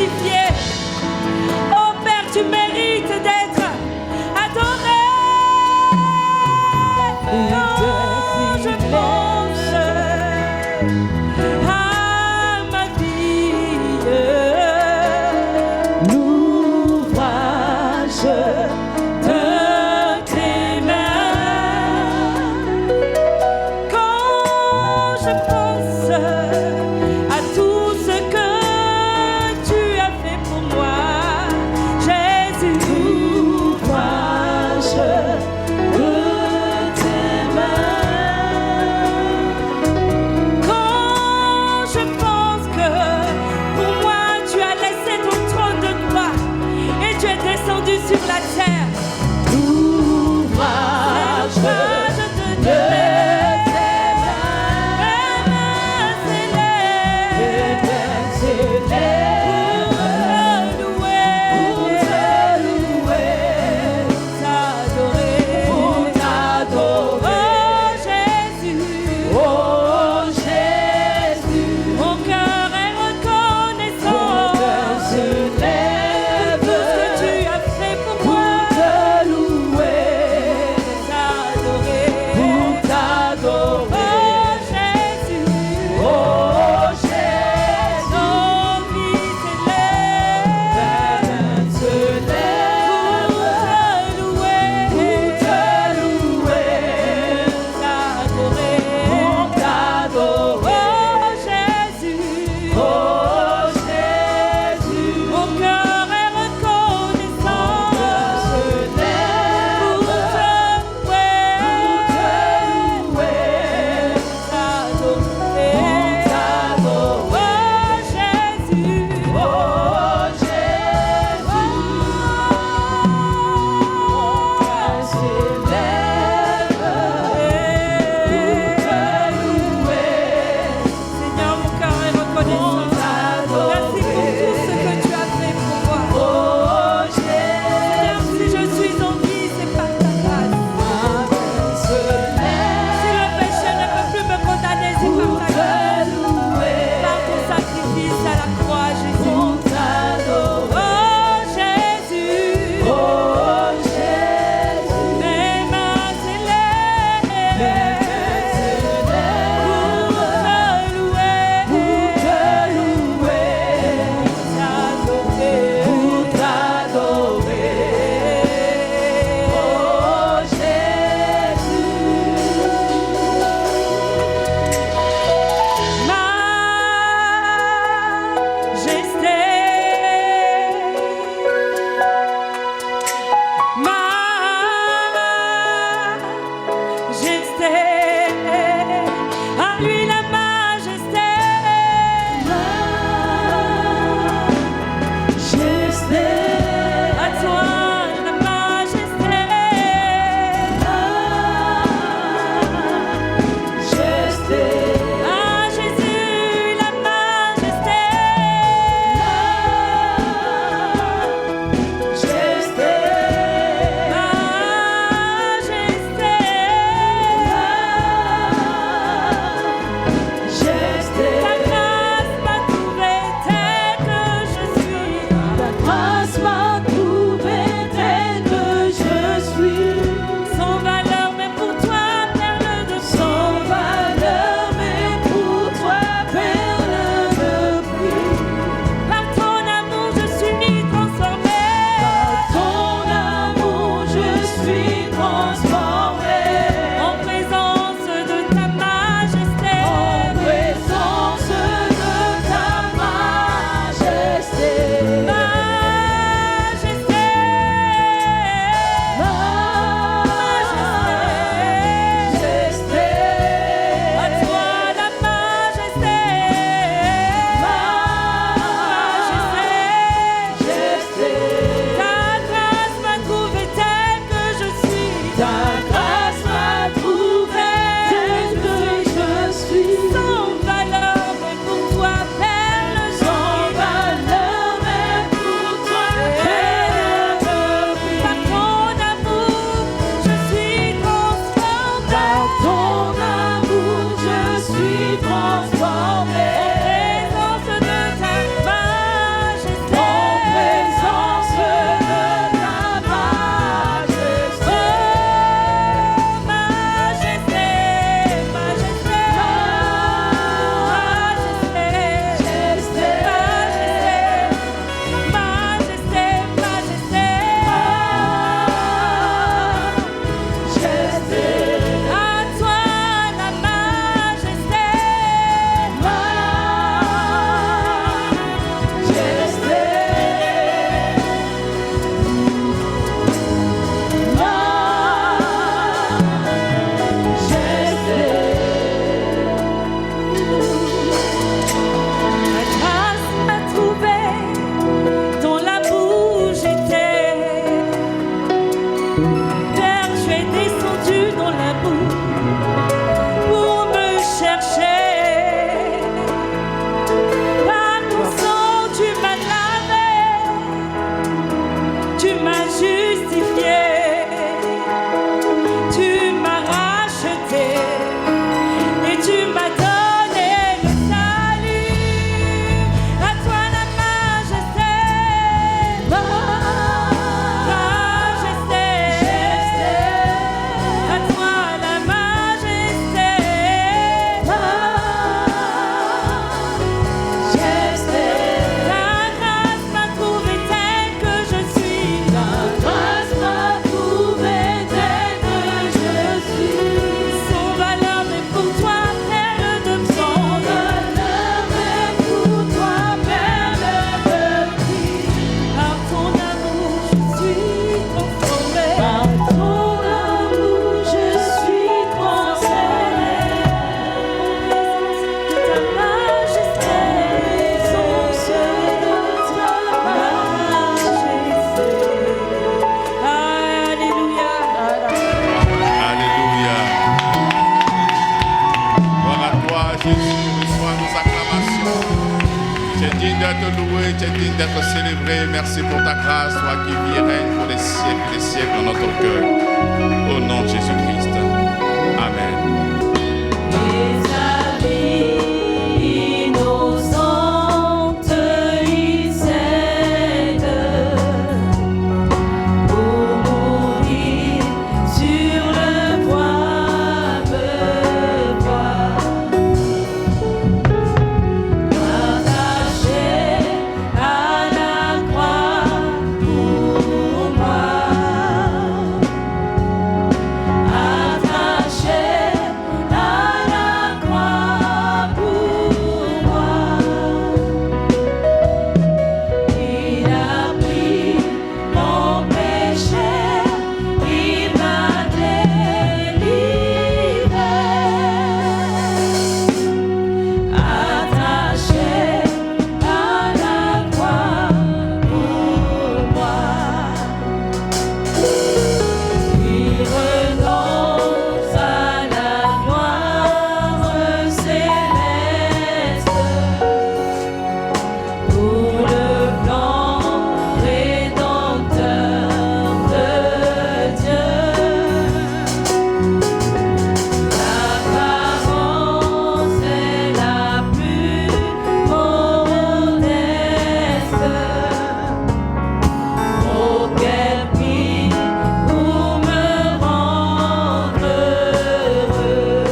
glorifié. Oh Père, tu mérites d'être adoré. Quand je pense à ma vie, l'ouvrage de tes mains. Quand je pense à tout ce que tu as fait pour crucifié, tu m'as racheté et tu m'as donné le salut. À toi la majesté, majesté. À toi la majesté, majesté. Ta grâce m'a trouvé telle que je suis. Ta grâce m'a trouvé telle que je suis. Son valeur est pour toi, perle de prix. Son valeur est pour toi, perle de prix. Par ton amour, je suis transformée. Par ton amour, je suis transformée. Ta majesté, l'essence de ta majesté. Alléluia. Alléluia. Gloire à toi, Jésus. Reçois nos acclamations. Tu es digne d'être loué, tu es digne d'être célébré. Merci pour ta grâce, toi qui vis et règne pour les siècles et des siècles dans notre cœur. Au nom de Jésus-Christ. Amen. Les habits innocentes, ils cèdent pour mourir sur le bois de bois, attaché à la croix pour moi. Attaché à la croix pour moi, il a pris mon péché, il m'a délivré. Attaché à la croix pour moi. Il renonce à la gloire céleste pour le plan rédempteur de Dieu. L'apparence est la plus modeste. Oh, quel prix pour me rendre heureux.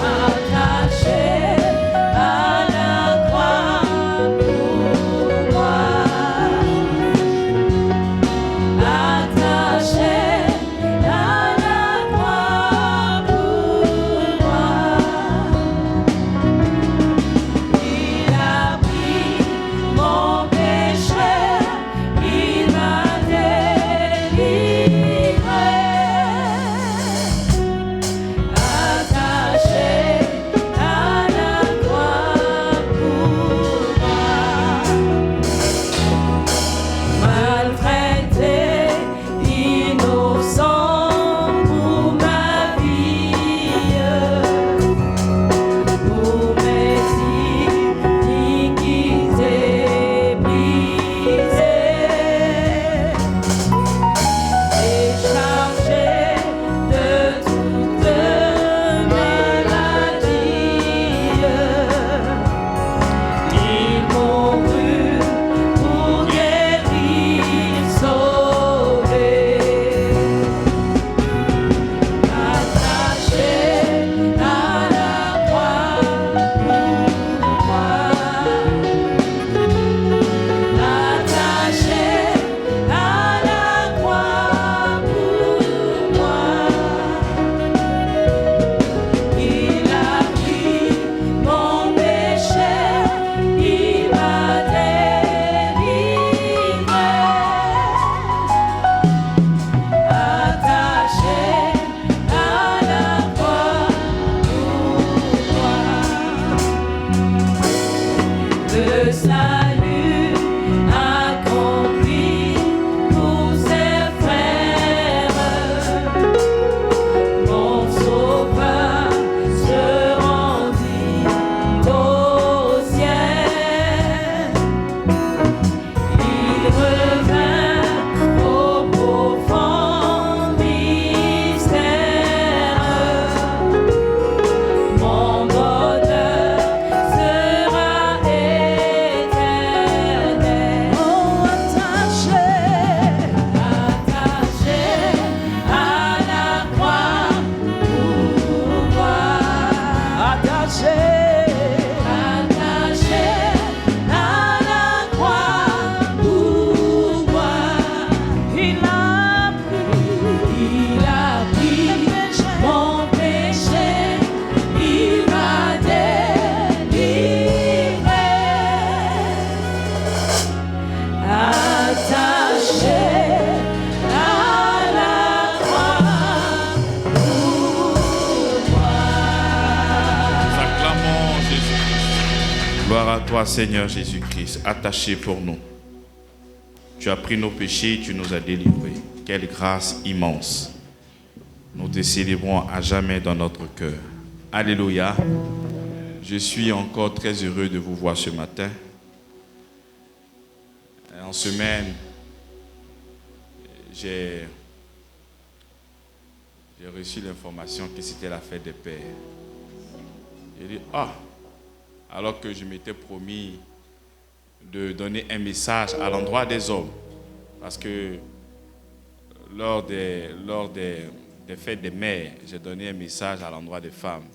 Attaché à la croix pour moi. Attaché à la croix pour moi. Il a pris mon péché, il m'a délivré. Attaché à la croix pour moi. Maltraité, innocent pour ma vie, pour mes iniquités brisées, et chargé de toute maladie, il mourut pour guérir, sauver. Attaché à la croix pour moi. Attaché à la croix pour moi. Il a pris mon péché, il m'a délivré. Attaché à la croix pour moi. Le salut accompli pour ses frères, mon sauveur se rendit au ciel. Il revint toi, Seigneur Jésus-Christ, attaché pour nous. Tu as pris nos péchés, tu nous as délivrés. Quelle grâce immense. Nous te célébrons à jamais dans notre cœur. Alléluia. Je suis encore très heureux de vous voir ce matin. En semaine, j'ai reçu l'information que c'était la fête des pères. J'ai dit, alors que je m'étais promis de donner un message à l'endroit des hommes. Parce que lors des fêtes des mères, j'ai donné un message à l'endroit des femmes.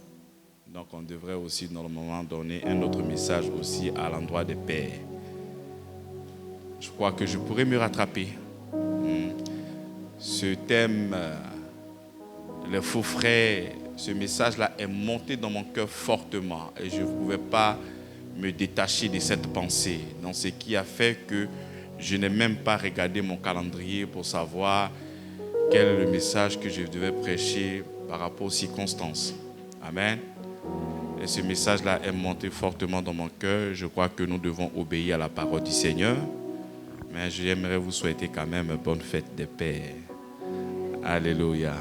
Donc on devrait aussi normalement donner un autre message aussi à l'endroit des pères. Je crois que je pourrais me rattraper. Ce thème, les faux frères, ce message-là est monté dans mon cœur fortement et je ne pouvais pas me détacher de cette pensée. Donc ce qui a fait que je n'ai même pas regardé mon calendrier pour savoir quel est le message que je devais prêcher par rapport aux circonstances. Amen. Et ce message-là est monté fortement dans mon cœur. Je crois que nous devons obéir à la parole du Seigneur. Mais j'aimerais vous souhaiter quand même une bonne fête des pères. Alléluia.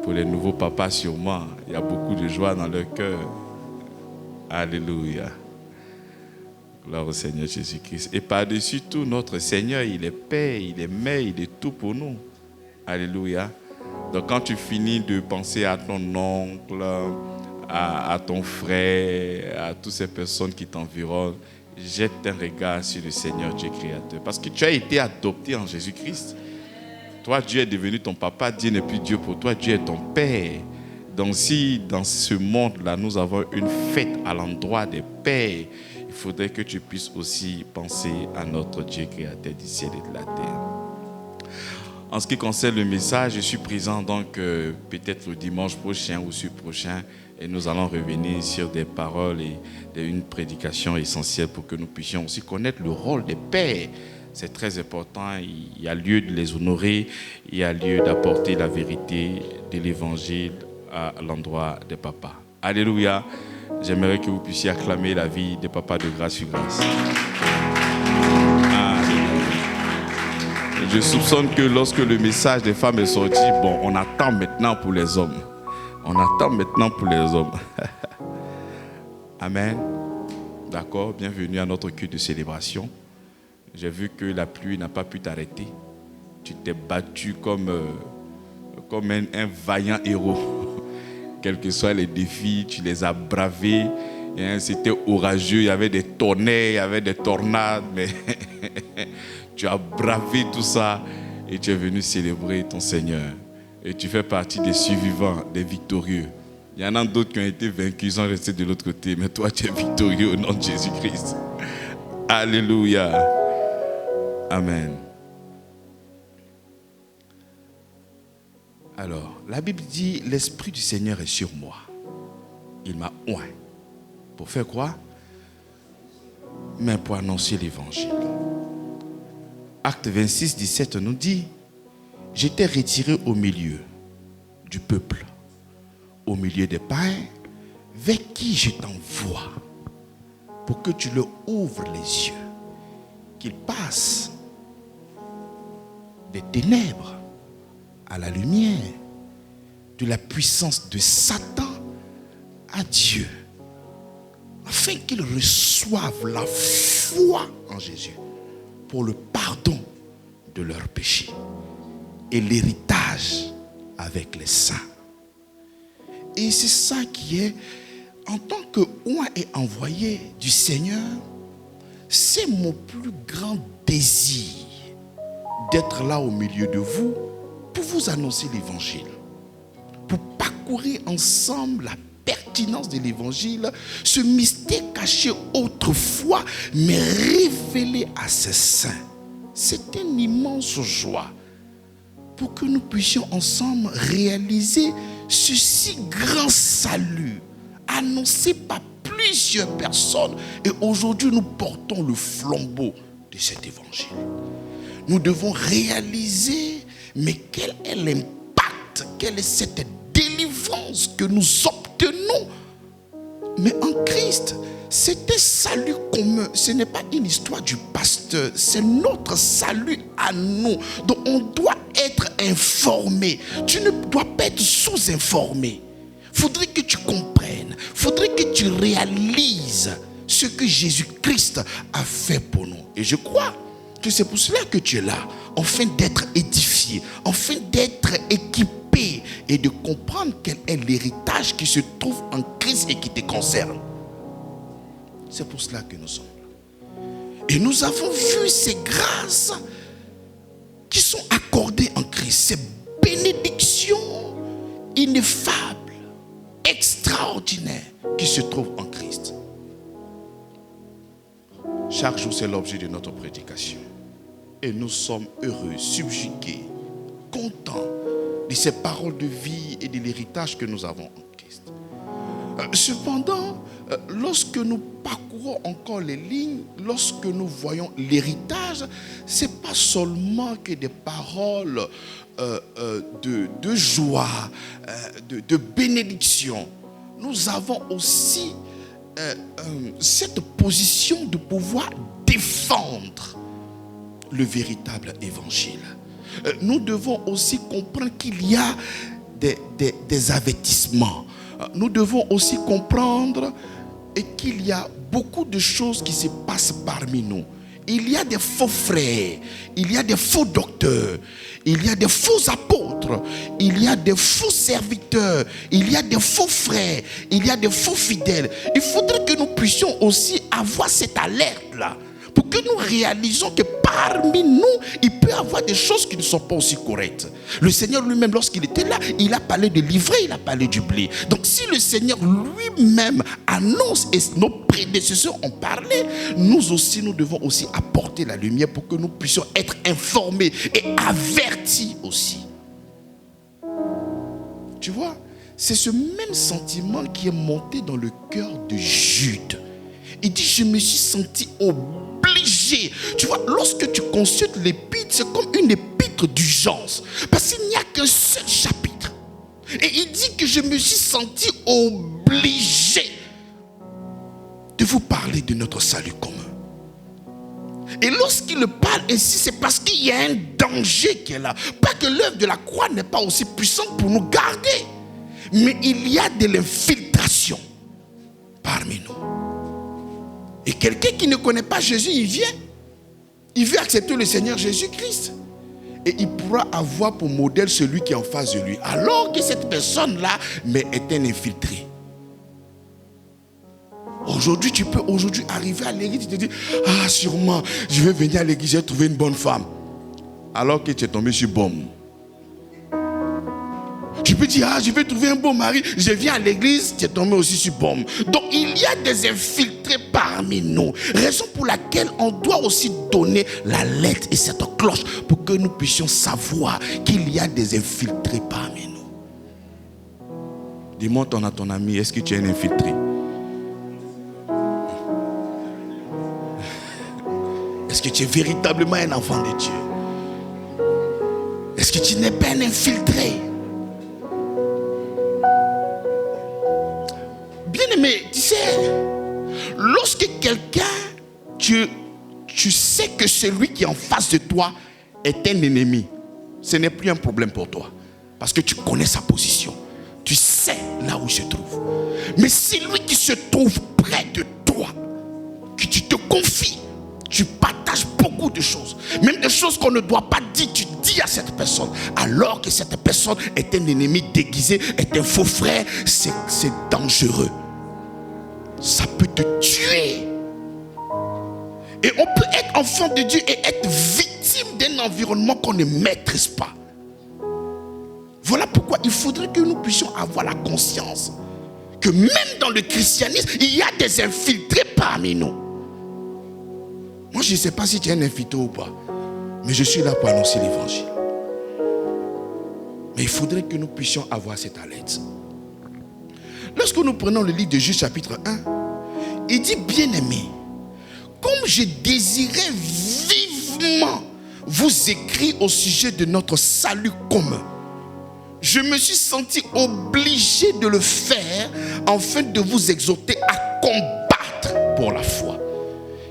Pour les nouveaux papas sûrement, il y a beaucoup de joie dans leur cœur. Alléluia. Gloire au Seigneur Jésus-Christ. Et par-dessus tout, notre Seigneur, il est Père, il est Mère, il est tout pour nous. Alléluia. Donc quand tu finis de penser à ton oncle, à ton frère, à toutes ces personnes qui t'environnent, jette un regard sur le Seigneur Dieu créateur. Parce que tu as été adopté en Jésus-Christ. Toi, Dieu est devenu ton papa. Dieu n'est plus Dieu pour toi. Dieu est ton Père. Donc si dans ce monde-là, nous avons une fête à l'endroit des pères, il faudrait que tu puisses aussi penser à notre Dieu créateur du ciel et de la terre. En ce qui concerne le message, je suis présent donc peut-être le dimanche prochain ou sur prochain et nous allons revenir sur des paroles et une prédication essentielle pour que nous puissions aussi connaître le rôle des pères. C'est très important, il y a lieu de les honorer, il y a lieu d'apporter la vérité de l'évangile à l'endroit des papas. Alléluia, j'aimerais que vous puissiez acclamer la vie des papas de grâce sur grâce. Je soupçonne que lorsque le message des femmes est sorti, on attend maintenant pour les hommes. On attend maintenant pour les hommes. Amen. D'accord, bienvenue à notre culte de célébration. J'ai vu que la pluie n'a pas pu t'arrêter. Tu t'es battu comme un vaillant héros. Quels que soient les défis, tu les as bravés. C'était orageux, il y avait des tonnerres, il y avait des tornades, mais tu as bravé tout ça et tu es venu célébrer ton Seigneur. Et tu fais partie des survivants, des victorieux. Il y en a d'autres qui ont été vaincus, ils sont restés de l'autre côté, mais toi tu es victorieux au nom de Jésus-Christ. Alléluia. Amen. Alors, la Bible dit, l'Esprit du Seigneur est sur moi. Il m'a oint. Pour faire quoi? Mais pour annoncer l'évangile. Acte 26, 17 nous dit, j'étais retiré au milieu du peuple, au milieu des païens, vers qui je t'envoie, pour que tu leur ouvres les yeux, qu'ils passent des ténèbres à la lumière, de la puissance de Satan à Dieu, afin qu'ils reçoivent la foi en Jésus pour le pardon de leurs péchés et l'héritage avec les saints. Et c'est ça qui est, en tant que oint et envoyé du Seigneur, c'est mon plus grand désir d'être là au milieu de vous pour vous annoncer l'évangile, pour parcourir ensemble la pertinence de l'évangile, ce mystère caché autrefois, mais révélé à ses saints. C'est une immense joie pour que nous puissions ensemble réaliser ce si grand salut annoncé par plusieurs personnes. Et aujourd'hui, nous portons le flambeau de cet évangile. Nous devons réaliser, mais quel est l'impact, quelle est cette délivrance que nous obtenons, mais en Christ. C'est un salut commun. Ce n'est pas une histoire du pasteur. C'est notre salut à nous. Donc on doit être informé. Tu ne dois pas être sous-informé. Il faudrait que tu comprennes. Il faudrait que tu réalises ce que Jésus-Christ a fait pour nous. Et je crois que c'est pour cela que tu es là. Afin d'être édifié. Afin d'être équipé. Et de comprendre quel est l'héritage qui se trouve en Christ et qui te concerne. C'est pour cela que nous sommes là. Et nous avons vu ces grâces qui sont accordées en Christ. Ces bénédictions ineffables, extraordinaires qui se trouvent en Christ. Chaque jour, c'est l'objet de notre prédication. Et nous sommes heureux, subjugués, contents de ces paroles de vie et de l'héritage que nous avons en Christ. Cependant, lorsque nous parcourons encore les lignes, lorsque nous voyons l'héritage, ce n'est pas seulement que des paroles de joie, de bénédiction. Nous avons aussi cette position de pouvoir défendre le véritable évangile. Nous devons aussi comprendre qu'il y a des avertissements. Nous devons aussi comprendre qu'il y a beaucoup de choses qui se passent parmi nous. Il y a des faux frères, il y a des faux docteurs, il y a des faux apôtres, il y a des faux serviteurs, il y a des faux frères, il y a des faux fidèles. Il faudrait que nous puissions aussi avoir cette alerte-là. Pour que nous réalisons que parmi nous, il peut y avoir des choses qui ne sont pas aussi correctes. Le Seigneur lui-même, lorsqu'il était là, il a parlé de l'ivraie, il a parlé du blé. Donc si le Seigneur lui-même annonce et nos prédécesseurs ont parlé, nous aussi, nous devons aussi apporter la lumière pour que nous puissions être informés et avertis aussi. Tu vois, c'est ce même sentiment qui est monté dans le cœur de Jude. Il dit, je me suis senti obligé. Tu vois, lorsque tu consultes l'épître, c'est comme une épître d'urgence. Parce qu'il n'y a qu'un seul chapitre. Et il dit que je me suis senti obligé de vous parler de notre salut commun. Et lorsqu'il parle ainsi, c'est parce qu'il y a un danger qui est là. Pas que l'œuvre de la croix n'est pas aussi puissante pour nous garder. Mais il y a de l'infiltration parmi nous. Et quelqu'un qui ne connaît pas Jésus, il vient. Il veut accepter le Seigneur Jésus-Christ. Et il pourra avoir pour modèle celui qui est en face de lui. Alors que cette personne-là est un infiltré. Aujourd'hui, tu peux arriver à l'église et te dire, ah sûrement, je vais venir à l'église, j'ai trouvé une bonne femme. Alors que tu es tombé sur bombe. Tu peux dire, ah, je vais trouver un bon mari. Je viens à l'église, tu es tombé aussi sur bombe. Donc, il y a des infiltrés parmi nous. Raison pour laquelle on doit aussi donner l'alerte et cette cloche pour que nous puissions savoir qu'il y a des infiltrés parmi nous. Dis-moi à ton ami, est-ce que tu es un infiltré? Est-ce que tu es véritablement un enfant de Dieu? Est-ce que tu n'es pas un infiltré? Bien-aimé, tu sais, lorsque quelqu'un, tu sais que celui qui est en face de toi est un ennemi, ce n'est plus un problème pour toi. Parce que tu connais sa position. Tu sais là où il se trouve. Mais si lui qui se trouve près de toi, que tu te confies, tu partages beaucoup de choses. Même des choses qu'on ne doit pas dire, tu dis à cette personne. Alors que cette personne est un ennemi déguisé, est un faux frère, c'est dangereux. Ça peut te tuer. Et on peut être enfant de Dieu et être victime d'un environnement qu'on ne maîtrise pas. Voilà pourquoi il faudrait que nous puissions avoir la conscience que même dans le christianisme, il y a des infiltrés parmi nous. Moi, je ne sais pas si tu es un infiltré ou pas, mais je suis là pour annoncer l'évangile. Mais il faudrait que nous puissions avoir cette alerte. Lorsque nous prenons le livre de Jude chapitre 1, il dit, bien-aimés, comme je désirais vivement vous écrire au sujet de notre salut commun, je me suis senti obligé de le faire afin de vous exhorter à combattre pour la foi,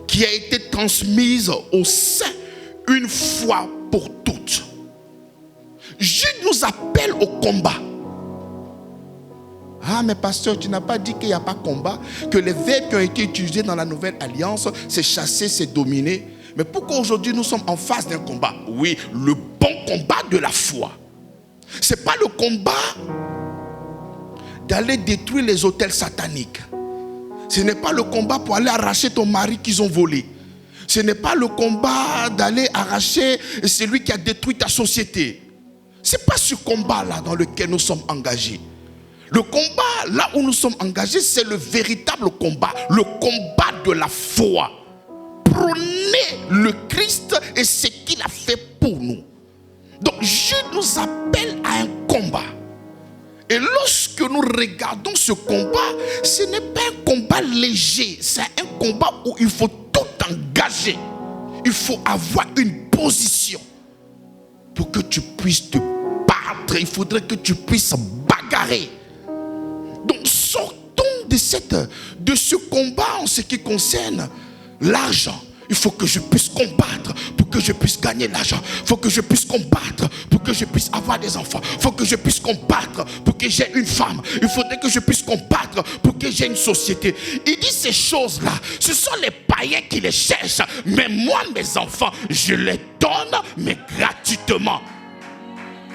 qui a été transmise au sein une fois pour toutes. Jude nous appelle au combat. Ah, mais pasteur, tu n'as pas dit qu'il n'y a pas combat, que les verbes qui ont été utilisés dans la nouvelle alliance, c'est chasser, c'est dominer. Mais pourquoi aujourd'hui nous sommes en face d'un combat? Oui, le bon combat de la foi. Ce n'est pas le combat d'aller détruire les autels sataniques. Ce n'est pas le combat pour aller arracher ton mari qu'ils ont volé. Ce n'est pas le combat d'aller arracher celui qui a détruit ta société. Ce n'est pas ce combat-là dans lequel nous sommes engagés. Le combat, là où nous sommes engagés, c'est le véritable combat. Le combat de la foi. Prôner le Christ et ce qu'il a fait pour nous. Donc, Jude nous appelle à un combat. Et lorsque nous regardons ce combat, ce n'est pas un combat léger. C'est un combat où il faut tout engager. Il faut avoir une position pour que tu puisses te battre. Il faudrait que tu puisses bagarrer. Donc sortons de ce combat en ce qui concerne l'argent. Il faut que je puisse combattre pour que je puisse gagner l'argent. Il faut que je puisse combattre pour que je puisse avoir des enfants. Il faut que je puisse combattre pour que j'ai une femme. Il faudrait que je puisse combattre pour que j'ai une société. Il dit ces choses-là, ce sont les païens qui les cherchent. Mais moi, mes enfants, je les donne, mais gratuitement.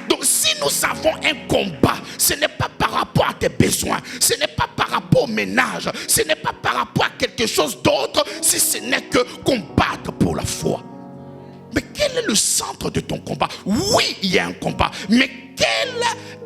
Donc si nous avons un combat, ce n'est pas par rapport à tes besoins, ce n'est pas par rapport au ménage, ce n'est pas par rapport à quelque chose d'autre, si ce n'est que combattre pour la foi. Mais quel est le centre de ton combat? Oui, il y a un combat, mais quel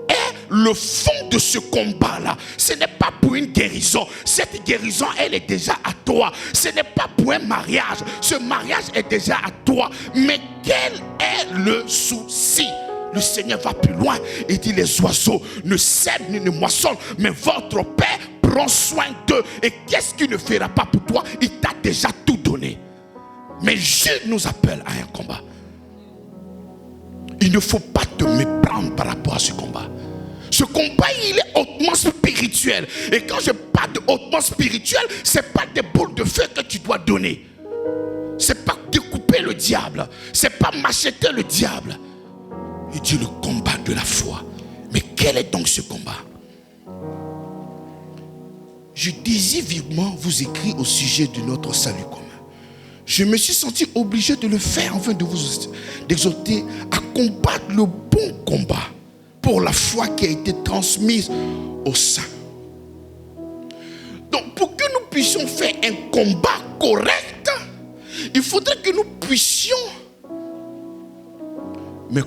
est le fond de ce combat-là? Ce n'est pas pour une guérison. Cette guérison, elle est déjà à toi. Ce n'est pas pour un mariage. Ce mariage est déjà à toi. Mais quel est le souci? Le Seigneur va plus loin et dit: les oiseaux ne sèment ni ne moissonnent, mais votre Père prend soin d'eux. Et qu'est-ce qu'il ne fera pas pour toi? Il t'a déjà tout donné. Mais Dieu nous appelle à un combat. Il ne faut pas te méprendre par rapport à ce combat. Ce combat, il est hautement spirituel. Et quand je parle de hautement spirituel, ce n'est pas des boules de feu que tu dois donner. Ce n'est pas découper le diable. Ce n'est pas macheter le diable. Il dit le combat de la foi. Mais quel est donc ce combat? Je désire vivement vous écrire au sujet de notre salut commun. Je me suis senti obligé de le faire afin de vous exhorter à combattre le bon combat pour la foi qui a été transmise au sein. Donc pour que nous puissions faire un combat correct, il faudrait que nous puissions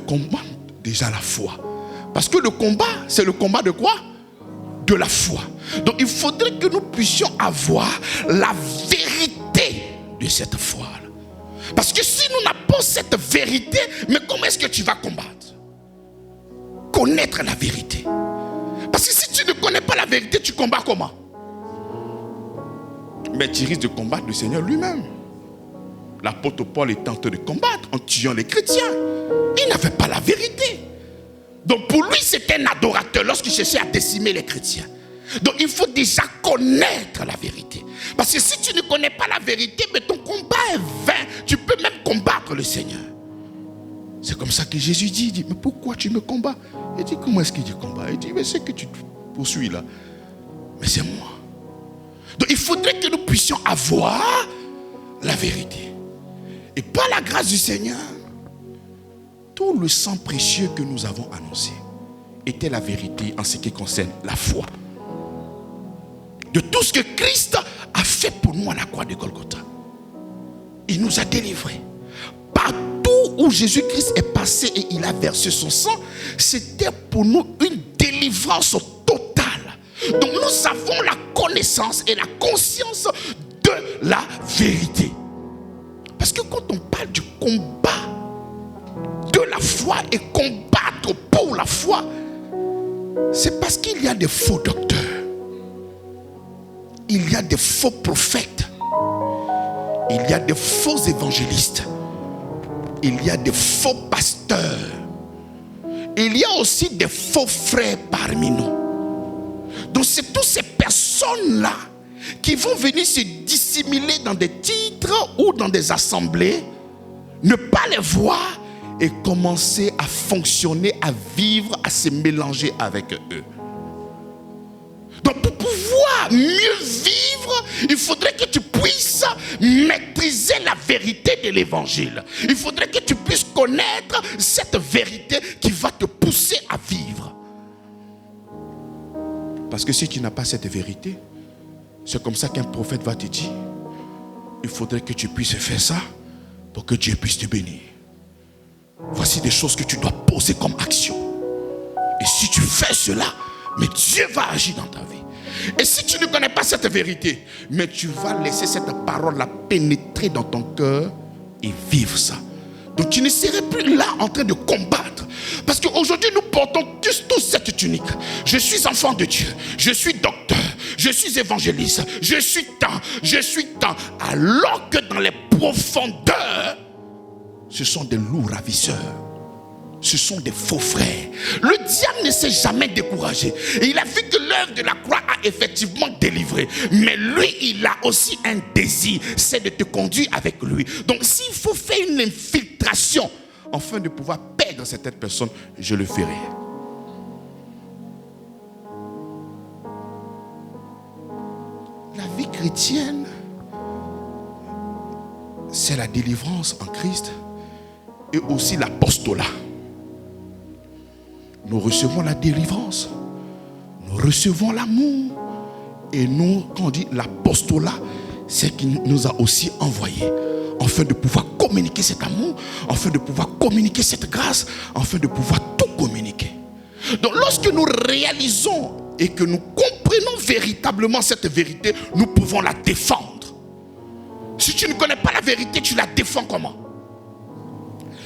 combattre déjà la foi. Parce que le combat, c'est le combat de quoi? De la foi. Donc il faudrait que nous puissions avoir la vérité de cette foi. Parce que si nous n'avons pas cette vérité, mais comment est-ce que tu vas combattre? Connaître la vérité. Parce que si tu ne connais pas la vérité, tu combats comment? Mais tu risques de combattre le Seigneur lui-même. L'apôtre Paul est en train de combattre en tuant les chrétiens. Il n'avait pas la vérité. Donc pour lui, c'était un adorateur lorsqu'il cherchait à décimer les chrétiens. Donc il faut déjà connaître la vérité. Parce que si tu ne connais pas la vérité, mais ton combat est vain. Tu peux même combattre le Seigneur. C'est comme ça que Jésus dit, mais pourquoi tu me combats? Il dit, comment est-ce qu'il dit combat? Il dit, mais c'est que tu poursuis là. Mais c'est moi. Donc il faudrait que nous puissions avoir la vérité. Et par la grâce du Seigneur, tout le sang précieux que nous avons annoncé était la vérité en ce qui concerne la foi. De tout ce que Christ a fait pour nous à la croix de Golgotha. Il nous a délivrés. Partout où Jésus-Christ est passé et il a versé son sang, c'était pour nous une délivrance totale. Donc nous avons la connaissance et la conscience de la vérité. Parce que quand on parle du combat de la foi et combattre pour la foi, c'est parce qu'il y a des faux docteurs. Il y a des faux prophètes. Il y a des faux évangélistes. Il y a des faux pasteurs. Il y a aussi des faux frères parmi nous. Donc c'est toutes ces personnes-là qui vont venir se dissimuler dans des titres ou dans des assemblées, ne pas les voir et commencer à fonctionner, à vivre, à se mélanger avec eux. Donc pour pouvoir mieux vivre, il faudrait que tu puisses maîtriser la vérité de l'évangile. Il faudrait que tu puisses connaître cette vérité qui va te pousser à vivre. Parce que si tu n'as pas cette vérité, c'est comme ça qu'un prophète va te dire, il faudrait que tu puisses faire ça pour que Dieu puisse te bénir. Voici des choses que tu dois poser comme action. Et si tu fais cela, mais Dieu va agir dans ta vie. Et si tu ne connais pas cette vérité, mais tu vas laisser cette parole-là pénétrer dans ton cœur et vivre ça. Donc tu ne serais plus là en train de combattre. Parce qu'aujourd'hui nous portons tous cette tunique. Je suis enfant de Dieu, je suis docteur, je suis évangéliste, je suis tant. Alors que dans les profondeurs, ce sont des loups ravisseurs. Ce sont des faux frères. Le diable ne s'est jamais découragé. Et il a vu que l'œuvre de la croix a effectivement délivré. Mais lui, il a aussi un désir, c'est de te conduire avec lui. Donc s'il faut faire une infiltration afin de pouvoir perdre cette personne, je le ferai. La vie chrétienne, c'est la délivrance en Christ et aussi l'apostolat. Nous recevons la délivrance, nous recevons l'amour. Et nous, quand on dit l'apostolat, c'est qu'il nous a aussi envoyés afin de pouvoir communiquer cet amour, afin de pouvoir communiquer cette grâce, afin de pouvoir tout communiquer. Donc lorsque nous réalisons et que nous comprenons véritablement cette vérité, nous pouvons la défendre. Si tu ne connais pas la vérité, tu la défends comment?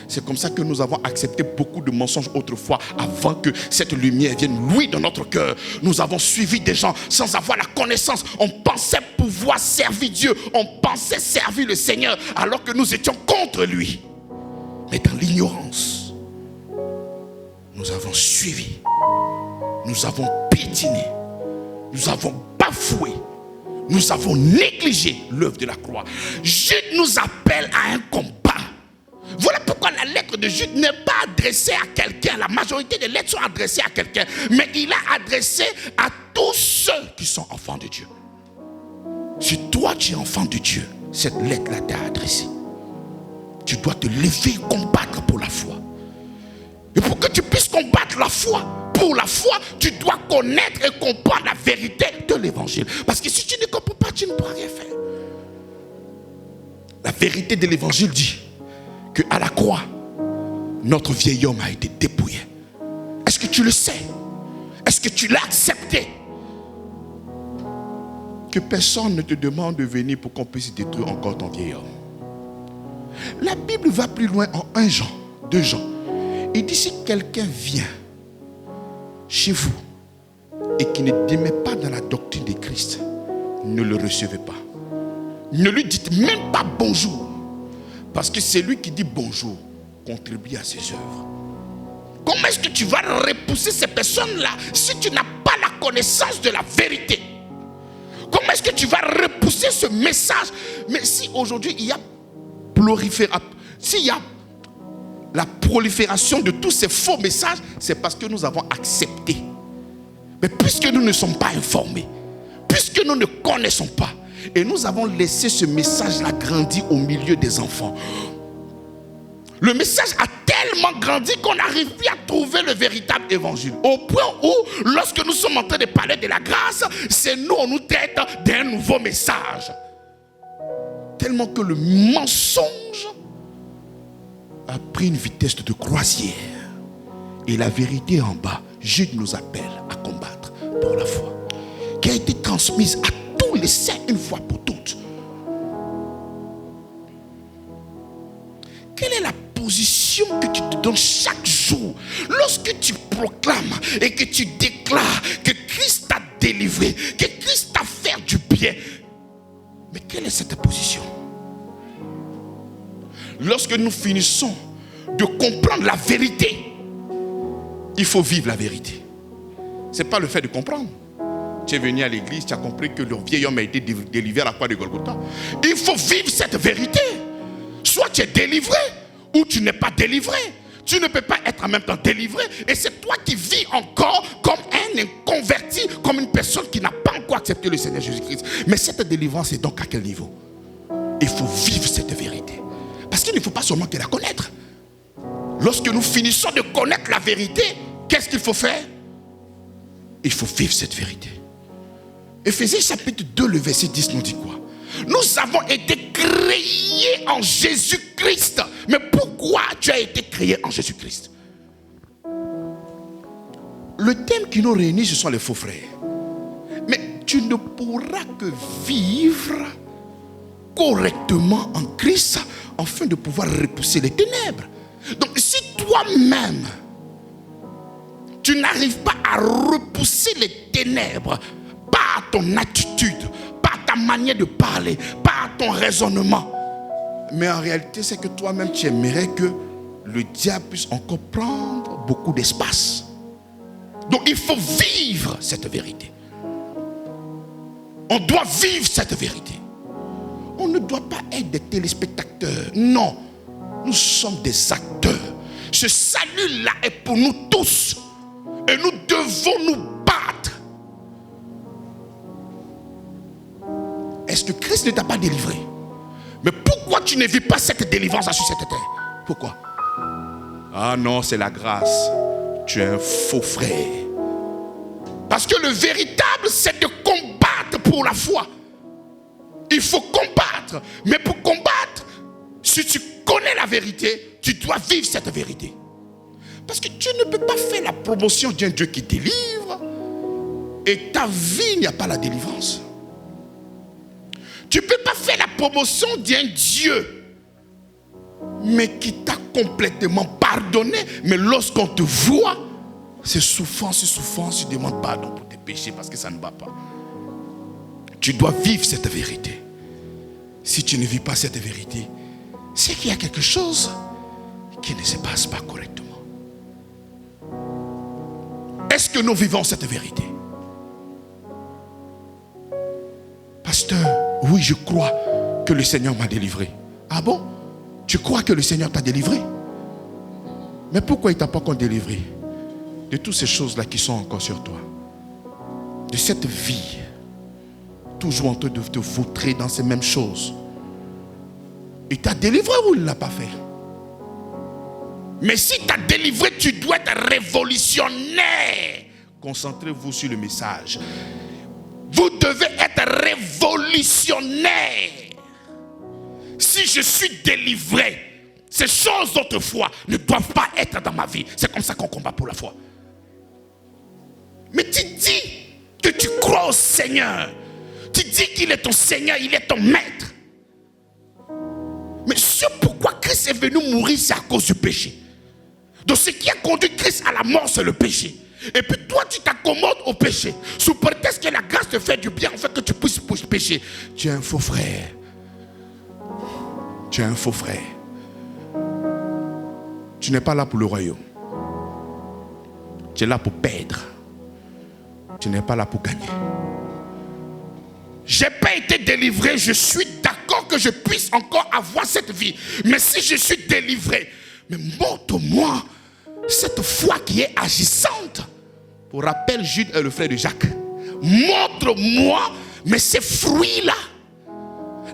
C'est comme ça que nous avons accepté beaucoup de mensonges autrefois avant que cette lumière vienne louer dans notre cœur. Nous avons suivi des gens sans avoir la connaissance. On pensait pouvoir servir Dieu. On pensait servir le Seigneur alors que nous étions contre lui. Mais dans l'ignorance, nous avons suivi. Nous avons piétiné. Nous avons bafoué. Nous avons négligé l'œuvre de la croix. Jude nous appelle à un combat. Voilà pourquoi la lettre de Jude n'est pas adressée à quelqu'un. La majorité des lettres sont adressées à quelqu'un. Mais il a adressé à tous ceux qui sont enfants de Dieu. Si toi tu es enfant de Dieu, cette lettre-là t'a adressée. Tu dois te lever et combattre pour la foi. Et pour que tu puisses combattre la foi, pour la foi, tu dois connaître et comprendre la vérité de l'évangile. Parce que si tu ne comprends pas, tu ne pourras rien faire. La vérité de l'évangile dit qu'à la croix, notre vieil homme a été dépouillé. Est-ce que tu le sais? Est-ce que tu l'as accepté? Que personne ne te demande de venir pour qu'on puisse détruire encore ton vieil homme. La Bible va plus loin en 1 Jean, 2 Jean. Il dit si quelqu'un vient chez vous et qui ne demeure pas dans la doctrine de Christ, ne le recevez pas. Ne lui dites même pas bonjour. Parce que c'est lui qui dit bonjour, contribue à ses œuvres. Comment est-ce que tu vas repousser ces personnes-là si tu n'as pas la connaissance de la vérité? Comment est-ce que tu vas repousser ce message? Mais si aujourd'hui il y a s'il y a la prolifération de tous ces faux messages, c'est parce que nous avons accepté. Mais puisque nous ne sommes pas informés, puisque nous ne connaissons pas, et nous avons laissé ce message-là grandir au milieu des enfants. Le message a tellement grandi qu'on n'arrive plus à trouver le véritable évangile. Au point où, lorsque nous sommes en train de parler de la grâce, c'est nous, on nous traite d'un nouveau message. Tellement que le mensonge a pris une vitesse de croisière. Et la vérité en bas, Jude nous appelle à combattre pour la foi, qui a été transmise à tous les saints une fois pour toutes. Quelle est la position que tu te donnes chaque jour lorsque tu proclames et que tu déclares que Christ t'a délivré, que Christ t'a fait du bien? Mais quelle est cette position? Lorsque nous finissons de comprendre la vérité, il faut vivre la vérité. Ce n'est pas le fait de comprendre. Tu tu es venu à l'église, tu as compris que le vieil homme a été délivré à la croix de Golgotha. Il faut vivre cette vérité. Soit tu es délivré ou tu n'es pas délivré. Tu ne peux pas être en même temps délivré. Et c'est toi qui vis encore comme un inconverti, comme une personne qui n'a pas encore accepté le Seigneur Jésus-Christ. Mais cette délivrance est donc à quel niveau? Il faut vivre cette vérité. Parce qu'il ne faut pas seulement que la connaître. Lorsque nous finissons de connaître la vérité, qu'est-ce qu'il faut faire? Il faut vivre cette vérité. Éphésiens chapitre 2, le verset 10 nous dit quoi? Nous avons été créés en Jésus-Christ. Mais pourquoi tu as été créé en Jésus-Christ? Le thème qui nous réunit, ce sont les faux frères. Mais tu ne pourras que vivre correctement en Christ afin de pouvoir repousser les ténèbres. Donc si toi-même tu n'arrives pas à repousser les ténèbres par ton attitude, par ta manière de parler, par ton raisonnement, mais en réalité c'est que toi-même tu aimerais que le diable puisse encore prendre beaucoup d'espace. Donc il faut vivre cette vérité. On doit vivre cette vérité. On ne doit pas être des téléspectateurs. Non, nous sommes des acteurs. Ce salut-là est pour nous tous. Et nous devons nous battre. Est-ce que Christ ne t'a pas délivré? Mais pourquoi tu ne vis pas cette délivrance sur cette terre? Pourquoi? Ah non, c'est la grâce. Tu es un faux frère. Parce que le véritable, c'est de combattre pour la foi. Il faut combattre. Mais pour combattre, si tu connais la vérité, tu dois vivre cette vérité. Parce que tu ne peux pas faire la promotion d'un Dieu qui délivre et ta vie, il n'y a pas la délivrance. Tu ne peux pas faire la promotion d'un Dieu mais qui t'a complètement pardonné, mais lorsqu'on te voit, c'est souffrance, tu demandes pardon pour tes péchés parce que ça ne va pas. Tu dois vivre cette vérité. Si tu ne vis pas cette vérité, c'est qu'il y a quelque chose qui ne se passe pas correctement. Est-ce que nous vivons cette vérité? Pasteur, oui, je crois que le Seigneur m'a délivré. Ah bon? Tu crois que le Seigneur t'a délivré? Mais pourquoi il ne t'a pas encore délivré de toutes ces choses-là qui sont encore sur toi? De cette vie, toujours en train de te vautrer dans ces mêmes choses. Il t'a délivré ou il ne l'a pas fait? Mais si tu as délivré, tu dois être révolutionnaire. Concentrez-vous sur le message. Vous devez être révolutionnaire. Si je suis délivré, ces choses d'autrefois ne doivent pas être dans ma vie. C'est comme ça qu'on combat pour la foi. Mais tu dis que tu crois au Seigneur. Tu dis qu'il est ton Seigneur, il est ton maître. Mais ce pourquoi Christ est venu mourir, c'est à cause du péché. Donc ce qui a conduit Christ à la mort, c'est le péché. Et puis toi, tu t'accommodes au péché. Sous prétexte que la grâce te fait du bien, en fait que tu puisses pécher. Tu es un faux frère. Tu es un faux frère. Tu n'es pas là pour le royaume. Tu es là pour perdre. Tu n'es pas là pour gagner. Je n'ai pas été délivré. Je suis d'accord que je puisse encore avoir cette vie. Mais si je suis délivré, mais montre-moi cette foi qui est agissante. Pour rappel, Jude est le frère de Jacques. Montre-moi, mais ces fruits-là.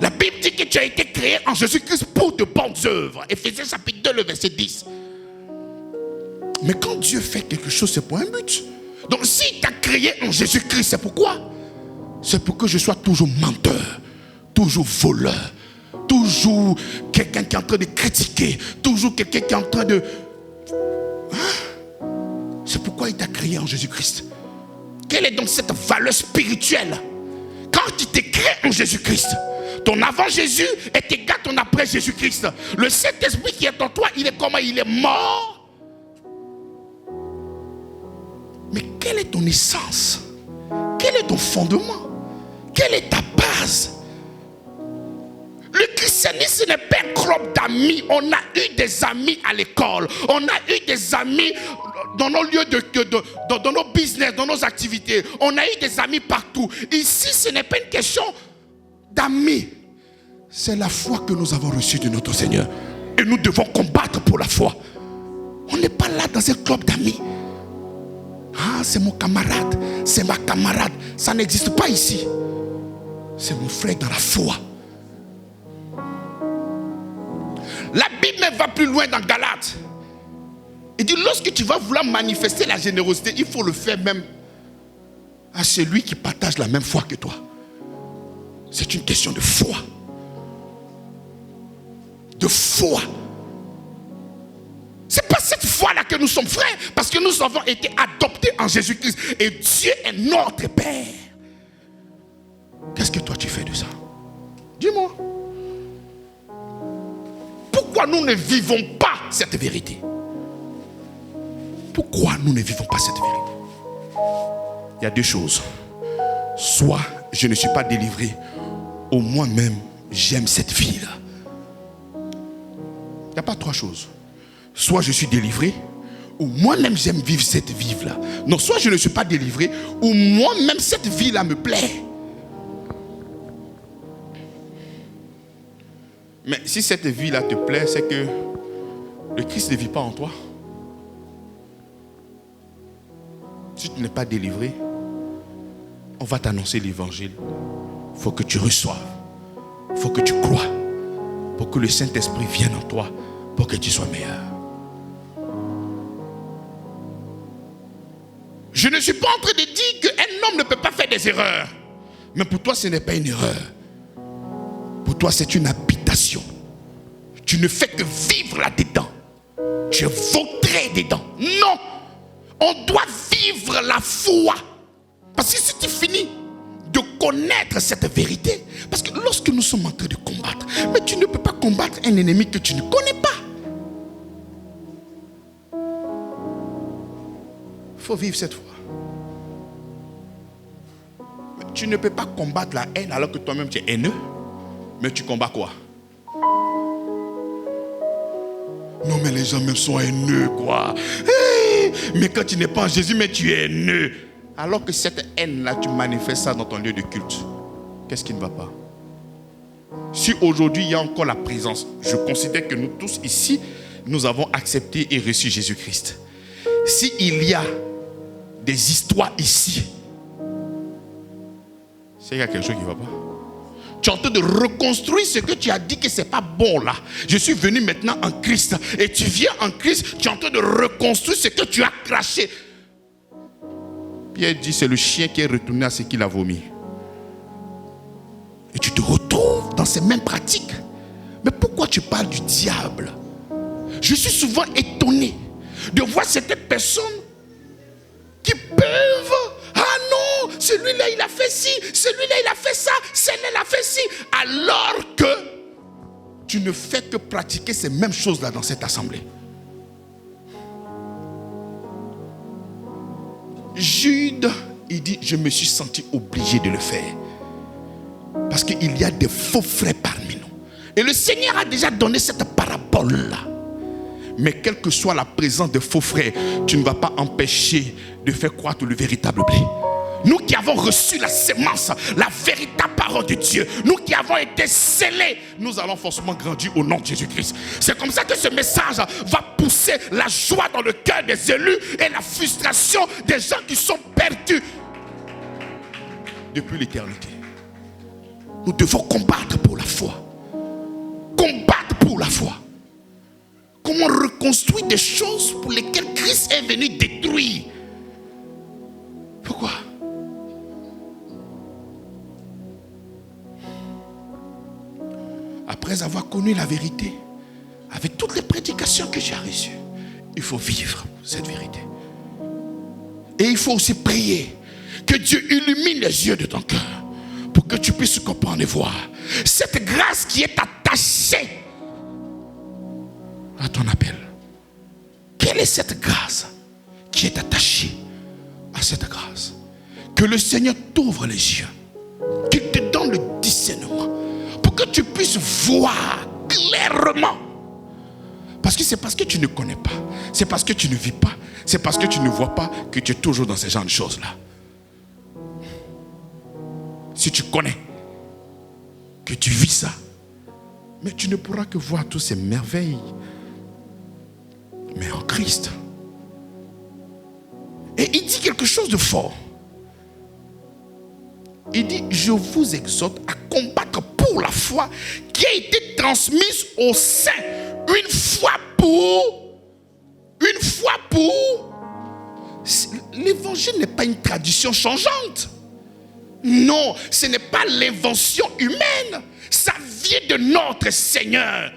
La Bible dit que tu as été créé en Jésus-Christ pour de bonnes œuvres. Éphésiens chapitre 2, le verset 10. Mais quand Dieu fait quelque chose, c'est pour un but. Donc s'il t'a créé en Jésus-Christ, c'est pourquoi? C'est pour que je sois toujours menteur, toujours voleur, toujours quelqu'un qui est en train de critiquer, toujours quelqu'un qui est en train de... C'est pourquoi il t'a créé en Jésus-Christ. Quelle est donc cette valeur spirituelle? Quand il t'est créé en Jésus-Christ, ton avant Jésus est égal à ton après Jésus-Christ. Le Saint-Esprit qui est en toi, il est comment? Il est mort. Mais quelle est ton essence? Quel est ton fondement? Quelle est ta base? Le christianisme n'est pas un club d'amis. On a eu des amis à l'école. On a eu des amis dans nos lieux dans nos business, dans nos activités. On a eu des amis partout. Ici, ce n'est pas une question d'amis. C'est la foi que nous avons reçue de notre Seigneur. Et nous devons combattre pour la foi. On n'est pas là dans un club d'amis. Ah, c'est mon camarade, c'est ma camarade. Ça n'existe pas ici. C'est mon frère dans la foi. La Bible même va plus loin dans Galates. Il dit, lorsque tu vas vouloir manifester la générosité, il faut le faire même à celui qui partage la même foi que toi. C'est une question de foi. De foi. C'est pas cette foi-là que nous sommes frères, parce que nous avons été adoptés en Jésus-Christ. Et Dieu est notre Père. Qu'est-ce que toi tu fais de ça? Dis-moi. Pourquoi nous ne vivons pas cette vérité? Pourquoi nous ne vivons pas cette vérité? Il y a deux choses. Soit je ne suis pas délivré, au moins même j'aime cette vie-là. Il n'y a pas trois choses. Soit je suis délivré, ou moi-même j'aime vivre cette vie-là. Non, soit je ne suis pas délivré, ou moi-même cette vie-là me plaît. Mais si cette vie-là te plaît, c'est que le Christ ne vit pas en toi. Si tu n'es pas délivré, on va t'annoncer l'évangile. Il faut que tu reçoives. Il faut que tu crois. Pour que le Saint-Esprit vienne en toi. Pour que tu sois meilleur. Je ne suis pas en train de dire qu'un homme ne peut pas faire des erreurs. Mais pour toi, ce n'est pas une erreur. Pour toi, c'est une habitation. Tu ne fais que vivre là-dedans. Tu es vautré dedans. Non. On doit vivre la foi. Parce que si tu finis de connaître cette vérité, parce que lorsque nous sommes en train de combattre, mais tu ne peux pas combattre un ennemi que tu ne connais pas. Il faut vivre cette foi. Mais tu ne peux pas combattre la haine alors que toi-même tu es haineux. Mais tu combats quoi? Non, mais les gens même sont haineux, quoi. Hey, mais quand tu n'es pas en Jésus, mais tu es haineux. Alors que cette haine-là, tu manifestes ça dans ton lieu de culte. Qu'est-ce qui ne va pas? Si aujourd'hui il y a encore la présence, je considère que nous tous ici, nous avons accepté et reçu Jésus-Christ. S'il y a des histoires ici, c'est qu'il y a quelque chose qui ne va pas. Tu es en train de reconstruire ce que tu as dit que ce n'est pas bon là. Je suis venu maintenant en Christ. Et tu viens en Christ, tu es en train de reconstruire ce que tu as craché. Pierre dit, c'est le chien qui est retourné à ce qu'il a vomi. Et tu te retrouves dans ces mêmes pratiques. Mais pourquoi tu parles du diable? Je suis souvent étonné de voir certaines personnes qui peuvent... Ah non, celui-là il a fait ci, celui-là il a fait ça, celle-là il a fait ci. Alors que tu ne fais que pratiquer ces mêmes choses-là dans cette assemblée. Jude, il dit, je me suis senti obligé de le faire. Parce qu'il y a des faux frères parmi nous. Et le Seigneur a déjà donné cette parabole-là. Mais quelle que soit la présence de faux frères, tu ne vas pas empêcher de faire croître le véritable blé. Nous qui avons reçu la sémence, la véritable parole de Dieu, nous qui avons été scellés, nous allons forcément grandir au nom de Jésus-Christ. C'est comme ça que ce message va pousser la joie dans le cœur des élus et la frustration des gens qui sont perdus depuis l'éternité. Nous devons combattre pour la foi. Combattre pour la foi. Comment reconstruire des choses pour lesquelles Christ est venu détruire? Pourquoi? Après avoir connu la vérité, avec toutes les prédications que j'ai reçues, il faut vivre cette vérité. Et il faut aussi prier que Dieu illumine les yeux de ton cœur pour que tu puisses comprendre et voir cette grâce qui est attachée à ton appel. Quelle est cette grâce qui est attachée à cette grâce? Que le Seigneur t'ouvre les yeux, qu'il te donne le discernement, pour que tu puisses voir clairement. Parce que c'est parce que tu ne connais pas, c'est parce que tu ne vis pas, c'est parce que tu ne vois pas que tu es toujours dans ce genre de choses-là. Si tu connais que tu vis ça, mais tu ne pourras que voir toutes ces merveilles. Mais en Christ. Et il dit quelque chose de fort. Il dit, je vous exhorte à combattre pour la foi qui a été transmise aux saints une fois pour. L'évangile n'est pas une tradition changeante. Non, ce n'est pas l'invention humaine. Ça vient de notre Seigneur.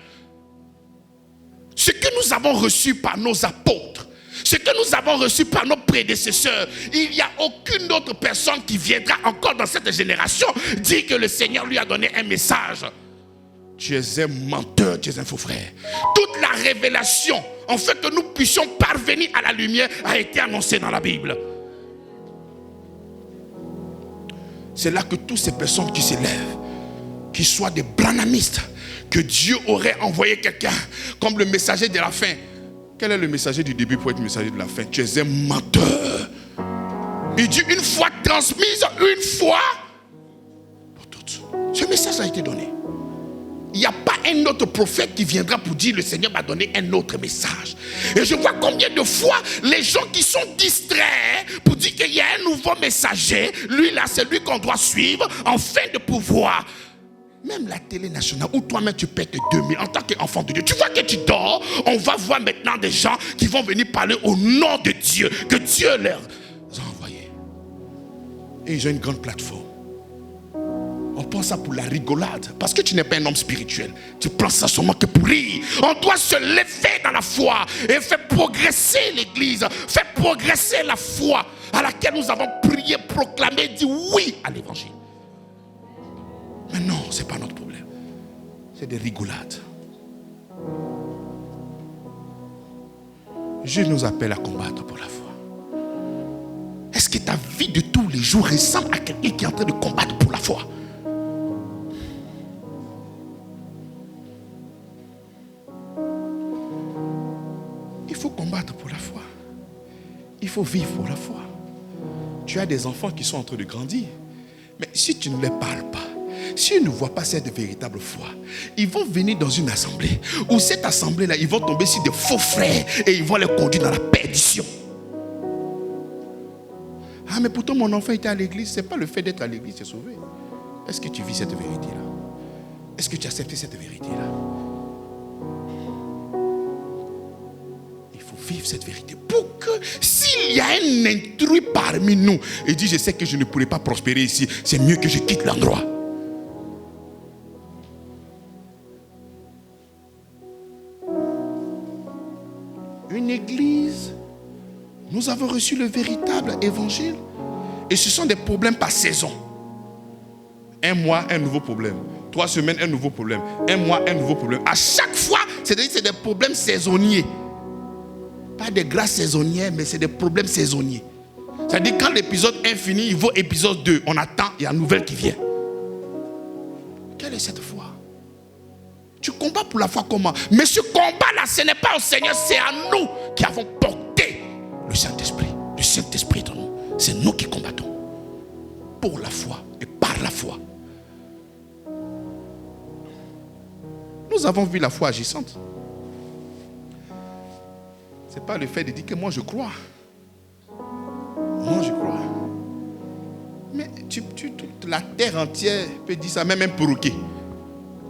Ce que nous avons reçu par nos apôtres, ce que nous avons reçu par nos prédécesseurs, il n'y a aucune autre personne qui viendra encore dans cette génération dire que le Seigneur lui a donné un message. Tu es un menteur, tu es un faux frère. Toute la révélation, en fait que nous puissions parvenir à la lumière, a été annoncée dans la Bible. C'est là que toutes ces personnes qui s'élèvent, qui soient des branhamistes, que Dieu aurait envoyé quelqu'un comme le messager de la fin. Quel est le messager du début pour être messager de la fin? Tu es un menteur. Il dit une fois transmise, une fois pour toutes. Ce message a été donné. Il n'y a pas un autre prophète qui viendra pour dire le Seigneur m'a donné un autre message. Et je vois combien de fois les gens qui sont distraits pour dire qu'il y a un nouveau messager, lui là c'est lui qu'on doit suivre afin de pouvoir. Même la télé nationale où toi-même tu payes tes 2000 en tant qu'enfant de Dieu. Tu vois que tu dors, on va voir maintenant des gens qui vont venir parler au nom de Dieu, que Dieu leur a envoyé. Et ils ont une grande plateforme. On prend ça pour la rigolade. Parce que tu n'es pas un homme spirituel. Tu prends ça seulement que pour rire. On doit se lever dans la foi et faire progresser l'église. Faire progresser la foi à laquelle nous avons prié, proclamé, dit oui à l'évangile. Mais non, ce n'est pas notre problème. C'est des rigolades. Jésus nous appelle à combattre pour la foi. Est-ce que ta vie de tous les jours ressemble à quelqu'un qui est en train de combattre pour la foi? Il faut combattre pour la foi. Il faut vivre pour la foi. Tu as des enfants qui sont en train de grandir. Mais si tu ne les parles pas, si ils ne voient pas cette véritable foi, ils vont venir dans une assemblée où cette assemblée-là, ils vont tomber sur des faux frères et ils vont les conduire dans la perdition. Ah, mais pourtant mon enfant était à l'église. Ce n'est pas le fait d'être à l'église, c'est sauvé. Est-ce que tu vis cette vérité-là? Est-ce que tu acceptes cette vérité-là? Il faut vivre cette vérité pour que s'il y a un intrus parmi nous et dit je sais que je ne pourrai pas prospérer ici, c'est mieux que je quitte l'endroit. Une église, nous avons reçu le véritable évangile et ce sont des problèmes par saison. Un mois, un nouveau problème. 3 semaines, un nouveau problème. Un mois, un nouveau problème. À chaque fois, c'est des problèmes saisonniers. Pas des grâces saisonnières, mais c'est des problèmes saisonniers. C'est-à-dire quand l'épisode 1 finit, il vaut épisode 2. On attend, il y a une nouvelle qui vient. Quelle est cette foi? Tu combats pour la foi comment? Mais ce combat-là, ce n'est pas au Seigneur, c'est à nous qui avons porté le Saint-Esprit. Le Saint-Esprit est en nous. C'est nous qui combattons. Pour la foi et par la foi. Nous avons vu la foi agissante. Ce n'est pas le fait de dire que moi je crois. Moi je crois. Mais toute la terre entière peut dire ça, même un perroquet.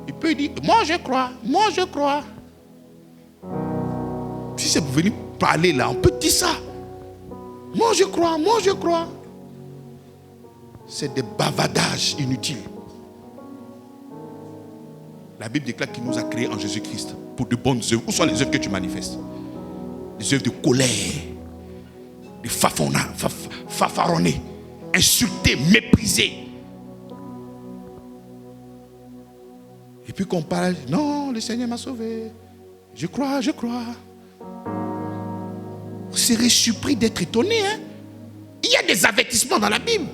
Il peut dire, moi je crois, moi je crois. Si c'est pour venir parler là, on peut dire ça. Moi je crois, moi je crois. C'est des bavadages inutiles. La Bible déclare qu'il nous a créés en Jésus-Christ pour de bonnes œuvres. Où sont les œuvres que tu manifestes? Des œuvres de colère, de fafaronner, insulter, mépriser. Et puis qu'on parle, non, le Seigneur m'a sauvé. Je crois, je crois. Vous serez surpris d'être étonné. Hein? Il y a des avertissements dans la Bible.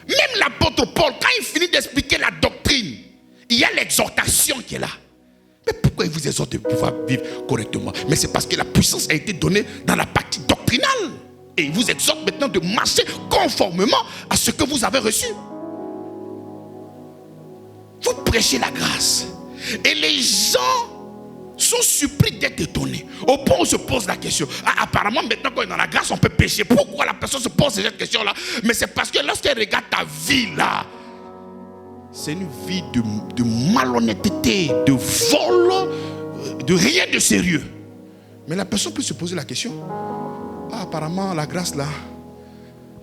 Même l'apôtre Paul, quand il finit d'expliquer la doctrine, il y a l'exhortation qui est là. Mais pourquoi pourquoi il vous exhorte de pouvoir vivre correctement? Mais c'est parce que la puissance a été donnée dans la partie doctrinale. Et il vous exhorte maintenant de marcher conformément à ce que vous avez reçu. Vous prêchez la grâce. Et les gens sont surpris d'être étonnés. Au point où on se pose la question. Apparemment, maintenant qu'on est dans la grâce, on peut pécher. Pourquoi la personne se pose cette question-là? Mais c'est parce que lorsqu'elle regarde ta vie là, c'est une vie de malhonnêteté, de vol, de rien de sérieux. Mais la personne peut se poser la question. Apparemment, la grâce là,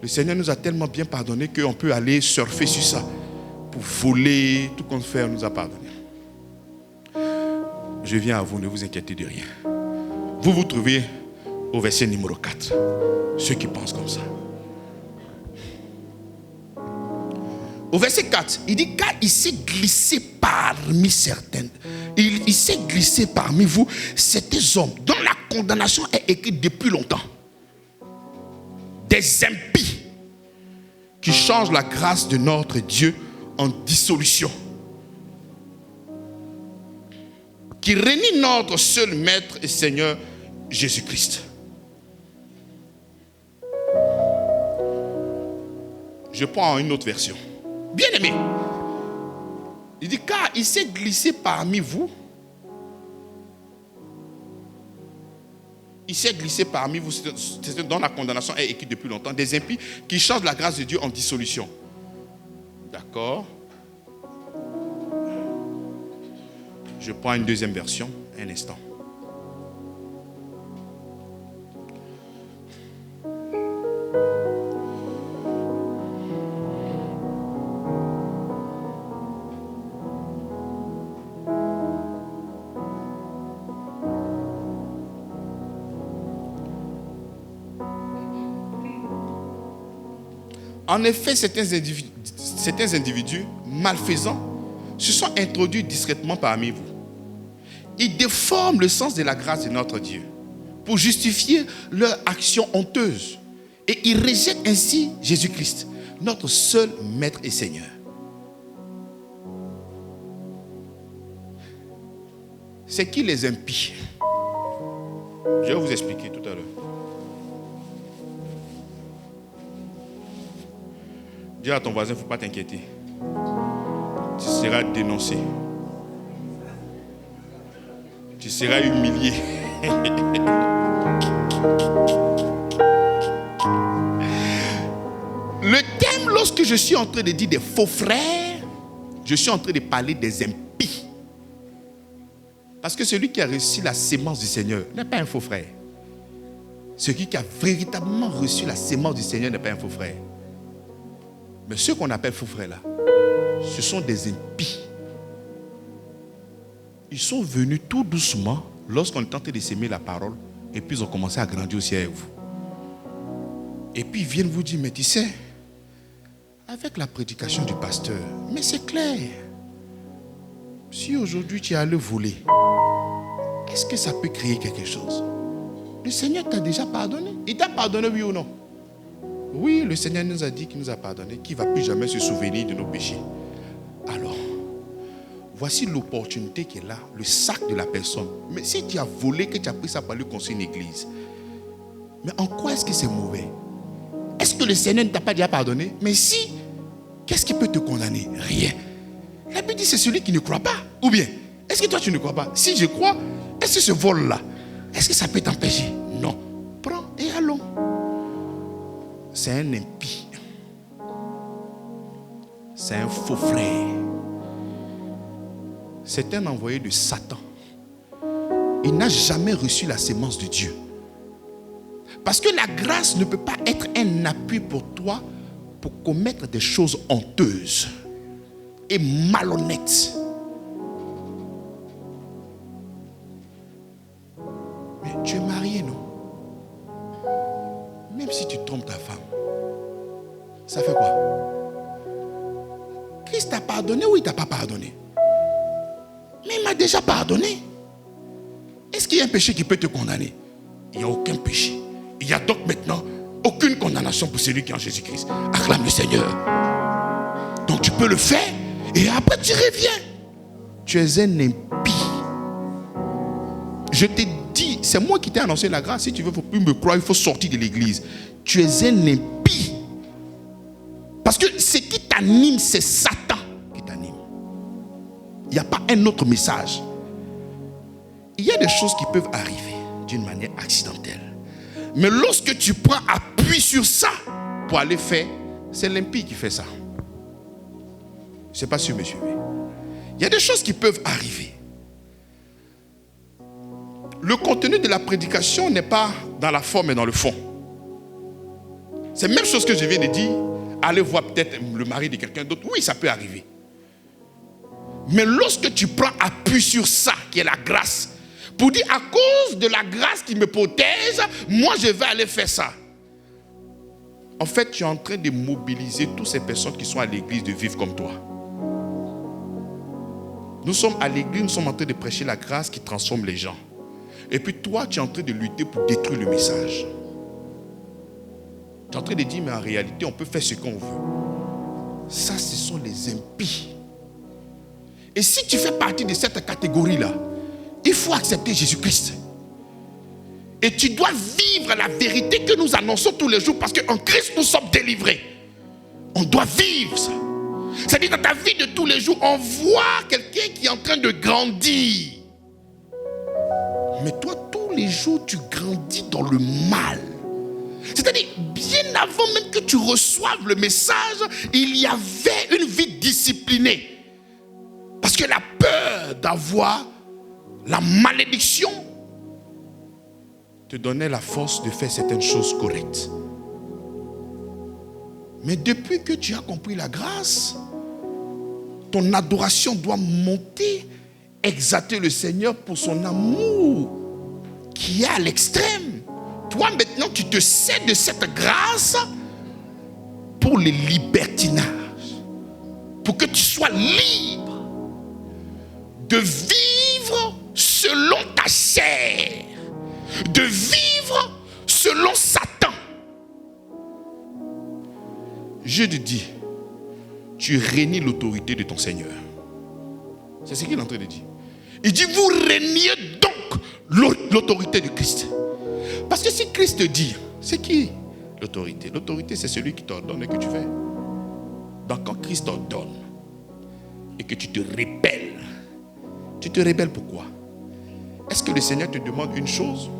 le Seigneur nous a tellement bien pardonné qu'on peut aller surfer sur ça. Pour voler, tout compte faire, nous a pardonné. Je viens à vous, ne vous inquiétez de rien. Vous vous trouvez au verset numéro 4. Ceux qui pensent comme ça. Au verset 4, il dit, car il s'est glissé parmi certaines. Il s'est glissé parmi vous, certains hommes dont la condamnation est écrite depuis longtemps. Des impies qui changent la grâce de notre Dieu en dissolution. Qui réunit notre seul Maître et Seigneur Jésus-Christ. Je prends une autre version. Bien aimé. Il dit, car il s'est glissé parmi vous. Il s'est glissé parmi vous, dont la condamnation est écrite depuis longtemps, des impies qui changent la grâce de Dieu en dissolution. D'accord. Je prends une deuxième version, un instant. En effet, certains individus malfaisants se sont introduits discrètement parmi vous. Ils déforment le sens de la grâce de notre Dieu pour justifier leur action honteuse. Et ils rejettent ainsi Jésus-Christ, notre seul Maître et Seigneur. C'est qui les impies? Je vais vous expliquer tout à l'heure. Dis à ton voisin, il ne faut pas t'inquiéter. Tu seras dénoncé. Tu seras humilié. Le thème, lorsque je suis en train de dire des faux frères, je suis en train de parler des impies. Parce que celui qui a reçu la sémence du Seigneur n'est pas un faux frère. Celui qui a véritablement reçu la sémence du Seigneur n'est pas un faux frère. Mais ceux qu'on appelle faux frères là, ce sont des impies. Ils sont venus tout doucement lorsqu'on tentait de s'aimer la parole et puis ils ont commencé à grandir aussi avec vous. Et puis ils viennent vous dire, mais tu sais, avec la prédication du pasteur, mais c'est clair. Si aujourd'hui tu es allé voler, est-ce que ça peut créer quelque chose? Le Seigneur t'a déjà pardonné. Il t'a pardonné, oui ou non? Oui, le Seigneur nous a dit qu'il nous a pardonné, qu'il ne va plus jamais se souvenir de nos péchés. Alors, voici l'opportunité qui est là, le sac de la personne. Mais si tu as volé, que tu as pris ça pour aller construire une église, mais en quoi est-ce que c'est mauvais? Est-ce que le Seigneur ne t'a pas déjà pardonné? Mais si, qu'est-ce qui peut te condamner? Rien. La Bible dit c'est celui qui ne croit pas. Ou bien, est-ce que toi tu ne crois pas? Si je crois, est-ce que ce vol-là, est-ce que ça peut t'empêcher? Non. Prends et allons. C'est un impie. C'est un faux frère. C'est un envoyé de Satan. Il n'a jamais reçu la sémence de Dieu. Parce que la grâce ne peut pas être un appui pour toi pour commettre des choses honteuses et malhonnêtes. Mais tu es marié, non? Même si tu trompes ta femme, ça fait quoi? Christ t'a pardonné ou il ne t'a pas pardonné? Mais il m'a déjà pardonné. Est-ce qu'il y a un péché qui peut te condamner? Il n'y a aucun péché. Il n'y a donc maintenant aucune condamnation pour celui qui est en Jésus-Christ. Acclame le Seigneur. Donc tu peux le faire et après tu reviens. Tu es un impie. Je t'ai dit, c'est moi qui t'ai annoncé la grâce. Si tu veux, il ne faut plus me croire, il faut sortir de l'église. Tu es un impie. Parce que ce qui t'anime, c'est Satan qui t'anime. Il n'y a pas un autre message. Il y a des choses qui peuvent arriver d'une manière accidentelle. Mais lorsque tu prends appui sur ça pour aller faire, c'est l'impie qui fait ça. Je ne sais pas si vous me suivez. Il y a des choses qui peuvent arriver. Le contenu de la prédication n'est pas dans la forme mais dans le fond. C'est la même chose que je viens de dire. Aller voir peut-être le mari de quelqu'un d'autre. Oui, ça peut arriver. Mais lorsque tu prends appui sur ça, qui est la grâce, pour dire à cause de la grâce qui me protège, moi je vais aller faire ça. En fait, tu es en train de mobiliser toutes ces personnes qui sont à l'église de vivre comme toi. Nous sommes à l'église, nous sommes en train de prêcher la grâce qui transforme les gens. Et puis toi, tu es en train de lutter pour détruire le message. Tu es en train de dire, mais en réalité, on peut faire ce qu'on veut. Ça, ce sont les impies. Et si tu fais partie de cette catégorie-là, il faut accepter Jésus-Christ. Et tu dois vivre la vérité que nous annonçons tous les jours parce qu'en Christ, nous sommes délivrés. On doit vivre ça. C'est-à-dire, dans ta vie de tous les jours, on voit quelqu'un qui est en train de grandir. Mais toi, tous les jours, tu grandis dans le mal. C'est-à-dire, bien avant même que tu reçoives le message, il y avait une vie disciplinée. Parce que la peur d'avoir la malédiction te donnait la force de faire certaines choses correctes. Mais depuis que tu as compris la grâce, ton adoration doit monter, exalter le Seigneur pour son amour qui est à l'extrême. Toi maintenant tu te sers de cette grâce pour le libertinage, pour que tu sois libre de vivre selon ta chair, de vivre selon Satan. Je te dis, tu renies l'autorité de ton Seigneur. C'est ce qu'il est en train de dire. Il dit, vous reniez donc l'autorité de Christ. Parce que si Christ te dit, c'est qui l'autorité? L'autorité, c'est celui qui t'ordonne et que tu fais. Donc quand Christ t'ordonne et que tu te rebelles pourquoi? Est-ce que le Seigneur te demande une chose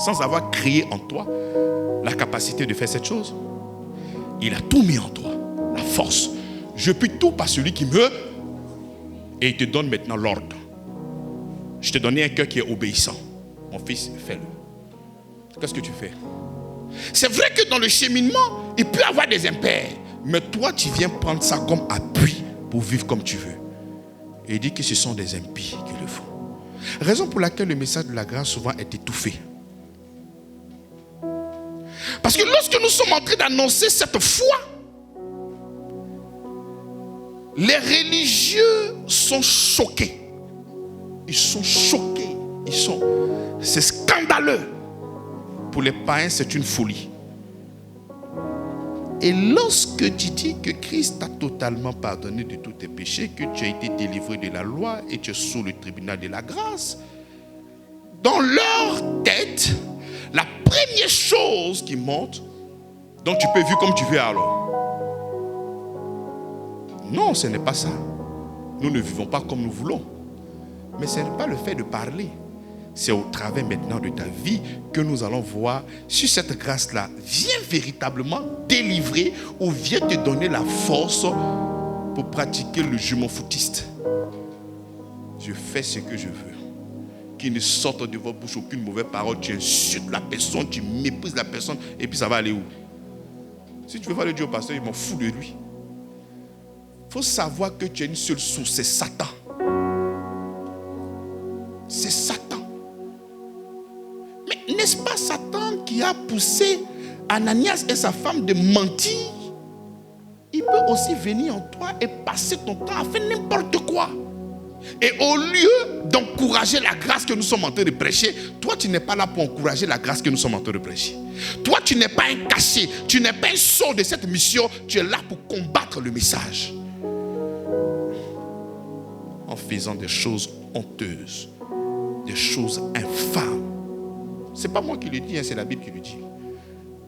sans avoir créé en toi la capacité de faire cette chose? Il a tout mis en toi, la force. Je puis tout par celui qui me... Et il te donne maintenant l'ordre. Je t'ai donné un cœur qui est obéissant. Mon fils, fais-le. Qu'est-ce que tu fais? C'est vrai que dans le cheminement, il peut y avoir des impairs. Mais toi, tu viens prendre ça comme appui pour vivre comme tu veux. Et il dit que ce sont des impies qui le font. Raison pour laquelle le message de la grâce souvent est étouffé. Parce que lorsque nous sommes en train d'annoncer cette foi, les religieux sont choqués. Ils sont choqués. C'est scandaleux. Pour les païens, c'est une folie. Et lorsque tu dis que Christ t'a totalement pardonné de tous tes péchés, que tu as été délivré de la loi et tu es sous le tribunal de la grâce, dans leur tête, la première chose qui monte, donc tu peux vivre comme tu veux alors. Non, ce n'est pas ça. Nous ne vivons pas comme nous voulons. Mais ce n'est pas le fait de parler. C'est au travers maintenant de ta vie que nous allons voir si cette grâce-là vient véritablement délivrer ou vient te donner la force pour pratiquer le jument foutiste. Je fais ce que je veux. Qu'il ne sorte de votre bouche aucune mauvaise parole. Tu insultes la personne, tu méprises la personne et puis ça va aller où? Si tu veux faire le Dieu au pasteur, il m'en fout de lui. Il faut savoir que tu as une seule source, c'est Satan. C'est Satan. Mais n'est-ce pas Satan qui a poussé Ananias et sa femme de mentir? Il peut aussi venir en toi et passer ton temps à faire n'importe quoi. Et au lieu d'encourager la grâce que nous sommes en train de prêcher, toi tu n'es pas là pour encourager la grâce que nous sommes en train de prêcher. Toi tu n'es pas un caché, tu n'es pas un sot de cette mission, tu es là pour combattre le message. En faisant des choses honteuses. des choses infâmes. Ce n'est pas moi qui le dis, c'est la Bible qui le dit.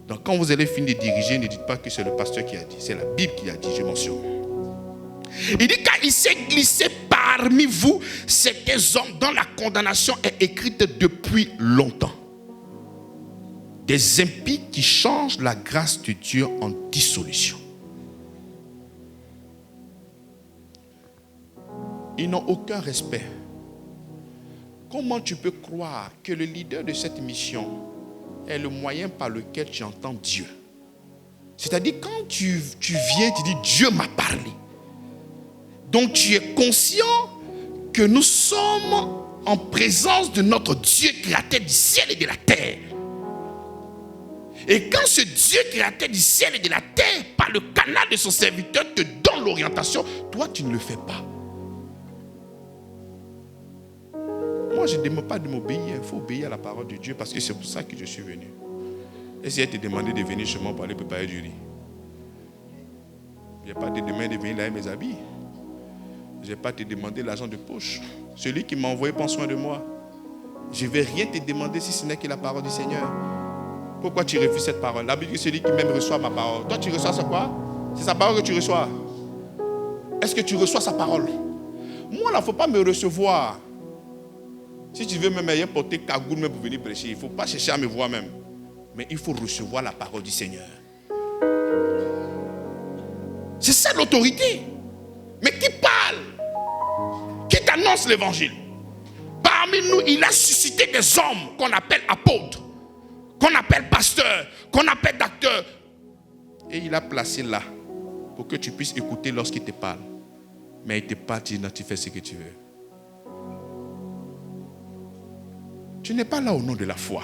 Donc quand vous allez finir de diriger, ne dites pas que c'est le pasteur qui a dit. C'est la Bible qui a dit, je mentionne. Il dit car il s'est glissé parmi vous certains hommes dont la condamnation est écrite depuis longtemps. Des impies qui changent la grâce de Dieu en dissolution. Ils n'ont aucun respect. Comment tu peux croire que le leader de cette mission est le moyen par lequel tu entends Dieu? C'est-à-dire quand tu viens, tu dis Dieu m'a parlé. Donc tu es conscient que nous sommes en présence de notre Dieu créateur du ciel et de la terre. Et quand ce Dieu créateur du ciel et de la terre, par le canal de son serviteur, te donne l'orientation, toi tu ne le fais pas. Moi je ne demande pas de m'obéir, il faut obéir à la parole de Dieu parce que c'est pour ça que je suis venu. Et si elle te demandait de venir chez moi pour aller préparer du riz, je n'ai pas te demandé de venir laver mes habits. Je ne vais pas te demander l'argent de poche. Celui qui m'a envoyé prend soin de moi. Je ne vais rien te demander si ce n'est que la parole du Seigneur. Pourquoi tu refuses cette parole? La Bible dit que celui qui même reçoit ma parole. Toi, tu reçois c'est quoi? C'est sa parole que tu reçois. Est-ce que tu reçois sa parole? Moi, il ne faut pas me recevoir. Si tu veux même porter cagoule même pour venir prêcher, il ne faut pas chercher à me voir même. Mais il faut recevoir la parole du Seigneur. C'est ça l'autorité. Mais qui parle? Qui t'annonce l'évangile? Parmi nous, il a suscité des hommes qu'on appelle apôtres, qu'on appelle pasteurs, qu'on appelle docteurs. Et il a placé là pour que tu puisses écouter lorsqu'il te parle. Mais il te parle, tu fais ce que tu veux. Tu n'es pas là au nom de la foi.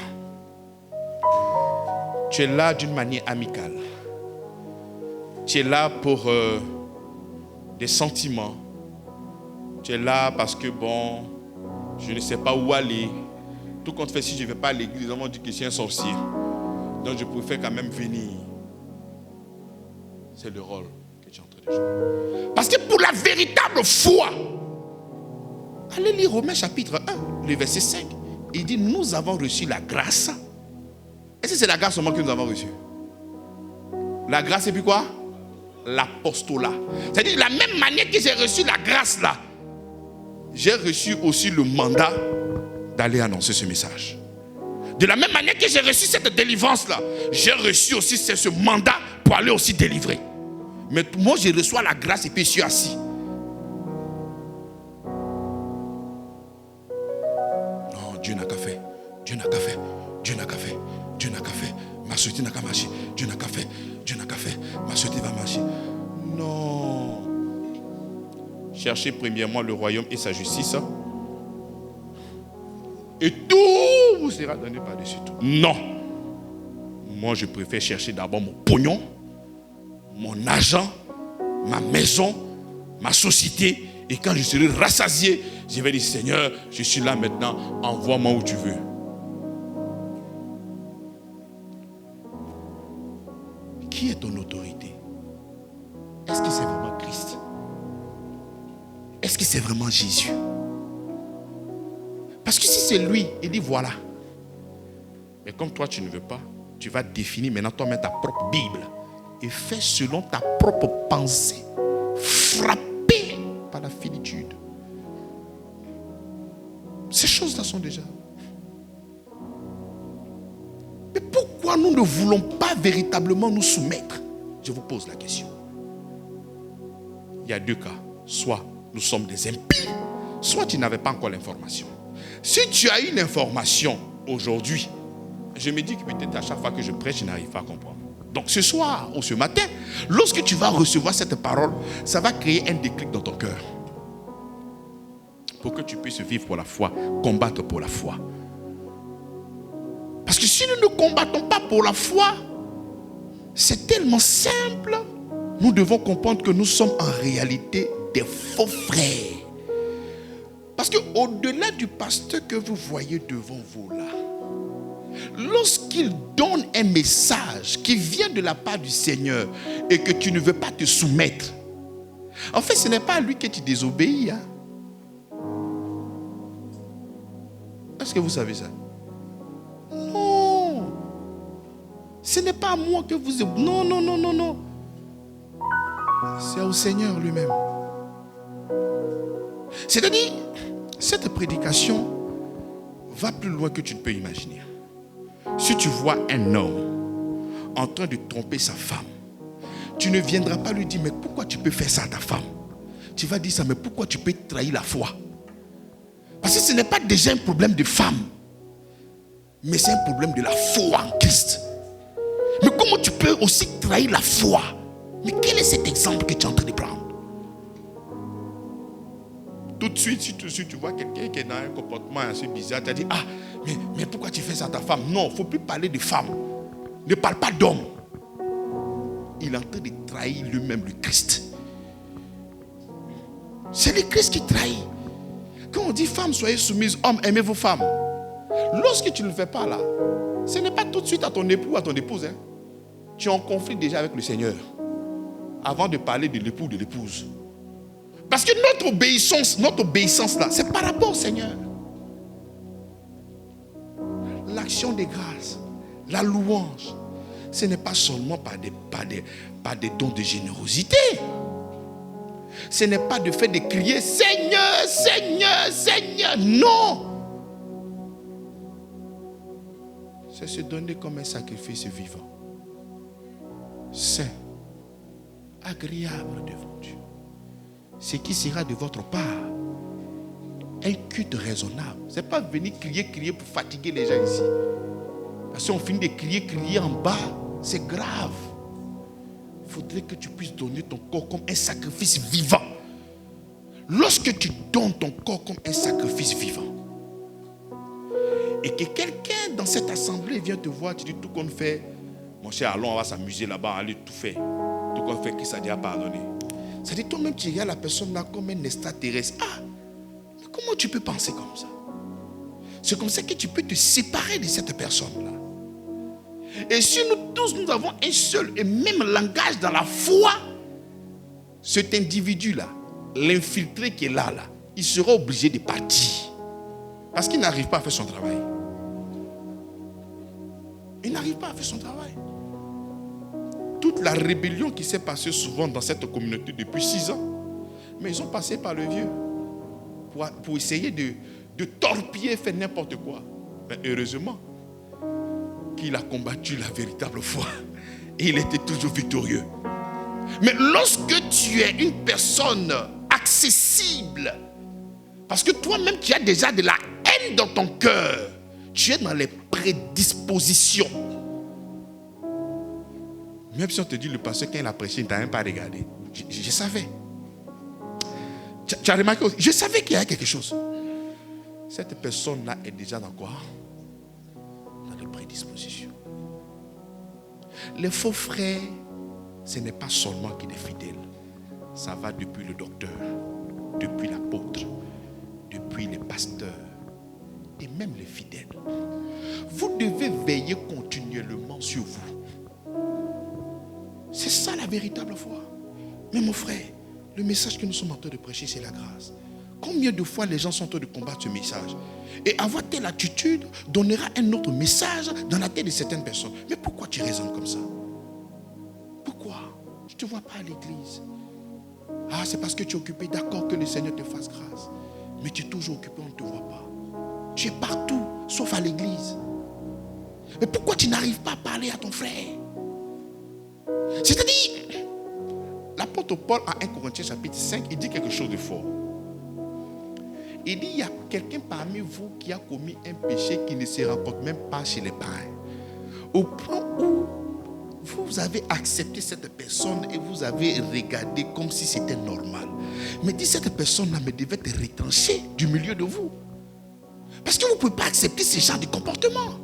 Tu es là d'une manière amicale. Tu es là pour des sentiments. Tu es là parce que bon, je ne sais pas où aller. Tout compte fait, si je ne vais pas à l'église, les gens m'ont dit que je suis un sorcier. Donc je préfère quand même venir. C'est le rôle que tu es en train de jouer. Parce que pour la véritable foi, allez lire Romains chapitre 1, le verset 5. Il dit, nous avons reçu la grâce. Est-ce que c'est la grâce seulement que nous avons reçue? La grâce et puis quoi? L'apostolat. C'est-à-dire, de la même manière que j'ai reçu la grâce là, j'ai reçu aussi le mandat d'aller annoncer ce message. De la même manière que j'ai reçu cette délivrance là, j'ai reçu aussi ce mandat pour aller aussi délivrer. Mais moi, je reçois la grâce et puis je suis assis. Non, Dieu n'a qu'à faire. Dieu n'a qu'à faire. Dieu n'a qu'à faire. Dieu n'a qu'à faire. Ma société n'a qu'à marcher. Dieu n'a qu'à faire. Dieu n'a qu'à faire. Ma société va marcher. Non. Cherchez premièrement le royaume et sa justice. Et tout vous sera donné par-dessus tout. Non. Moi, je préfère chercher d'abord mon pognon, mon argent, ma maison, ma société. Et quand je serai rassasié, je vais dire, Seigneur, je suis là maintenant, envoie-moi où tu veux. Qui est ton autorité? Est-ce que c'est vraiment Christ? Est-ce que c'est vraiment Jésus? Parce que si c'est lui, il dit voilà. Mais comme toi tu ne veux pas, tu vas définir maintenant toi-même ta propre Bible et fais selon ta propre pensée, frappé par la finitude. Ces choses-là sont déjà. Mais pourquoi nous ne voulons pas véritablement nous soumettre? Je vous pose la question. Il y a deux cas. Soit nous sommes des impies, soit tu n'avais pas encore l'information. Si tu as une information aujourd'hui, je me dis que peut-être à chaque fois que je prêche, je n'arrive pas à comprendre. Donc ce soir ou ce matin, lorsque tu vas recevoir cette parole, ça va créer un déclic dans ton cœur. Pour que tu puisses vivre pour la foi, combattre pour la foi. Parce que si nous ne combattons pas pour la foi, c'est tellement simple. Nous devons comprendre que nous sommes en réalité des faux frères. Parce qu'au-delà du pasteur que vous voyez devant vous là, lorsqu'il donne un message qui vient de la part du Seigneur et que tu ne veux pas te soumettre, en fait ce n'est pas à lui que tu désobéis. Est-ce que vous savez ça? Non. Ce n'est pas à moi que vous... Non, non, non, non, non. C'est au Seigneur lui-même. C'est-à-dire, cette prédication va plus loin que tu ne peux imaginer. Si tu vois un homme en train de tromper sa femme, tu ne viendras pas lui dire, mais pourquoi tu peux faire ça à ta femme? Tu vas dire ça, mais pourquoi tu peux trahir la foi? Parce que ce n'est pas déjà un problème de femme, mais c'est un problème de la foi en Christ. Mais comment tu peux aussi trahir la foi? Mais quel est cet exemple que tu es en train de prendre? Tout de suite, si tu vois quelqu'un qui est dans un comportement assez bizarre, tu as dit, ah, mais pourquoi tu fais ça à ta femme? Non, il ne faut plus parler de femme. Ne parle pas d'homme. Il est en train de trahir lui-même le Christ. C'est le Christ qui trahit. Quand on dit femmes, soyez soumises, hommes, aimez vos femmes. Lorsque tu ne le fais pas là, ce n'est pas tout de suite à ton époux ou à ton épouse. Hein. Tu es en conflit déjà avec le Seigneur avant de parler de l'époux ou de l'épouse. Parce que notre obéissance là, c'est par rapport au Seigneur. L'action des grâces, la louange, ce n'est pas seulement par des dons de générosité. Ce n'est pas de fait de crier Seigneur, Seigneur, Seigneur. Non. C'est se donner comme un sacrifice vivant, saint, agréable devant Dieu. Ce qui sera de votre part un culte raisonnable. Ce n'est pas venir crier pour fatiguer les gens ici. Parce qu'on finit de crier en bas, c'est grave. Il faudrait que tu puisses donner ton corps comme un sacrifice vivant. Lorsque tu donnes ton corps comme un sacrifice vivant, et que quelqu'un dans cette assemblée vient te voir, tu dis tout qu'on fait, mon cher, allons, on va s'amuser là-bas, aller tout faire. Tout qu'on fait, Christ a déjà pardonné. Ça dit toi-même, tu regardes la personne là comme un extraterrestre. Ah, mais comment tu peux penser comme ça? C'est comme ça que tu peux te séparer de cette personne-là. Et si nous tous, nous avons un seul et même langage dans la foi, cet individu-là, l'infiltré qui est là, il sera obligé de partir. Parce qu'il n'arrive pas à faire son travail. Il n'arrive pas à faire son travail. Toute la rébellion qui s'est passée souvent dans cette communauté depuis 6 ans, mais ils ont passé par le vieux pour essayer de torpiller, faire n'importe quoi. Mais heureusement qu'il a combattu la véritable foi et il était toujours victorieux. Mais lorsque tu es une personne accessible, parce que toi-même tu as déjà de la haine dans ton cœur, tu es dans les prédispositions. Même si on te dit le pasteur quand il a prêché, il ne t'a même pas regardé. Je savais. Tu as remarqué aussi, je savais qu'il y avait quelque chose. Cette personne-là est déjà dans quoi? Dans les prédispositions. Les faux frères, ce n'est pas seulement qu'il est fidèle. Ça va depuis le docteur, depuis l'apôtre, depuis les pasteurs et même les fidèles. Vous devez veiller continuellement sur vous. C'est ça la véritable foi. Mais mon frère, le message que nous sommes en train de prêcher, c'est la grâce. Combien de fois les gens sont en train de combattre ce message? Et avoir telle attitude donnera un autre message dans la tête de certaines personnes. Mais pourquoi tu raisonnes comme ça? Pourquoi? Je ne te vois pas à l'église. Ah, c'est parce que tu es occupé, d'accord, que le Seigneur te fasse grâce. Mais tu es toujours occupé, on ne te voit pas. Tu es partout, sauf à l'église. Mais pourquoi tu n'arrives pas à parler à ton frère? C'est-à-dire, l'apôtre Paul à 1 Corinthiens chapitre 5, il dit quelque chose de fort. Il dit, il y a quelqu'un parmi vous qui a commis un péché qui ne se rencontre même pas chez les païens. Au point où vous avez accepté cette personne et vous avez regardé comme si c'était normal. Mais dit, cette personne-là me devait être retranchée du milieu de vous. Parce que vous ne pouvez pas accepter ce genre de comportement.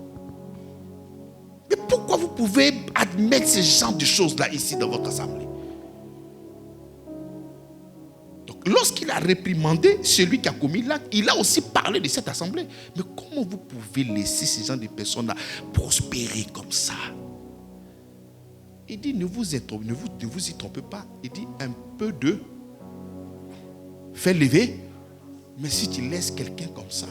Mais pourquoi vous pouvez admettre ce genre de choses-là ici dans votre assemblée? Donc, lorsqu'il a réprimandé celui qui a commis l'acte, il a aussi parlé de cette assemblée. Mais comment vous pouvez laisser ces gens de personnes-là prospérer comme ça? Il dit, ne vous y trompez pas. Il dit, un peu de fait lever. Mais si tu laisses quelqu'un comme ça,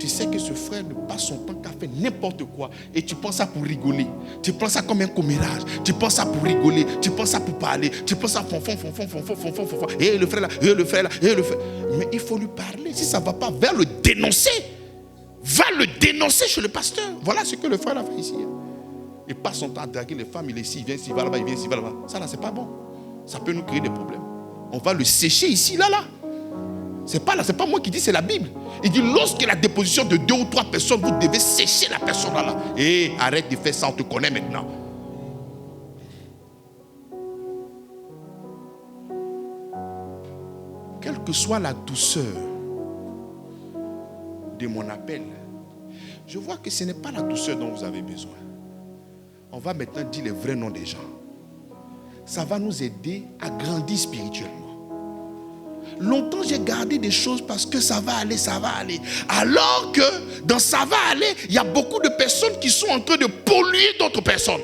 tu sais que ce frère ne passe son temps qu'à faire n'importe quoi et tu prends ça pour rigoler. Tu prends ça comme un commérage. Tu prends ça pour rigoler. Tu prends ça pour parler. Tu prends ça fonfon. Et le frère là, et le frère là, et le frère. Mais il faut lui parler. Si ça ne va pas, va le dénoncer. Va le dénoncer chez le pasteur. Voilà ce que le frère a fait ici. Il passe son temps à draguer les femmes. Il est ici, il vient ici, il va là-bas, il vient ici, il va là-bas. Ça là, c'est pas bon. Ça peut nous créer des problèmes. On va le sécher ici, là. C'est pas moi qui dis, c'est la Bible. Il dit, lorsque la déposition de 2 ou 3 personnes, vous devez sécher la personne là. Et arrête de faire ça, on te connaît maintenant. Quelle que soit la douceur de mon appel, je vois que ce n'est pas la douceur dont vous avez besoin. On va maintenant dire les vrais noms des gens. Ça va nous aider à grandir spirituellement. Longtemps, j'ai gardé des choses parce que ça va aller. Alors que dans ça va aller, il y a beaucoup de personnes qui sont en train de polluer d'autres personnes.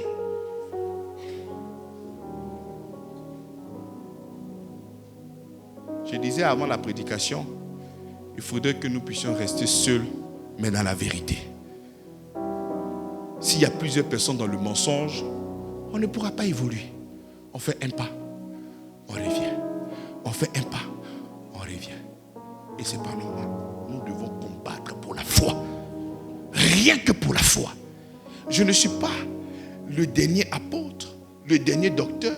Je disais avant la prédication, il faudrait que nous puissions rester seuls, mais dans la vérité. S'il y a plusieurs personnes dans le mensonge, on ne pourra pas évoluer. On fait un pas, on revient. On fait un pas, on revient. Et ce n'est pas normal. Nous devons combattre pour la foi. Rien que pour la foi. Je ne suis pas le dernier apôtre, le dernier docteur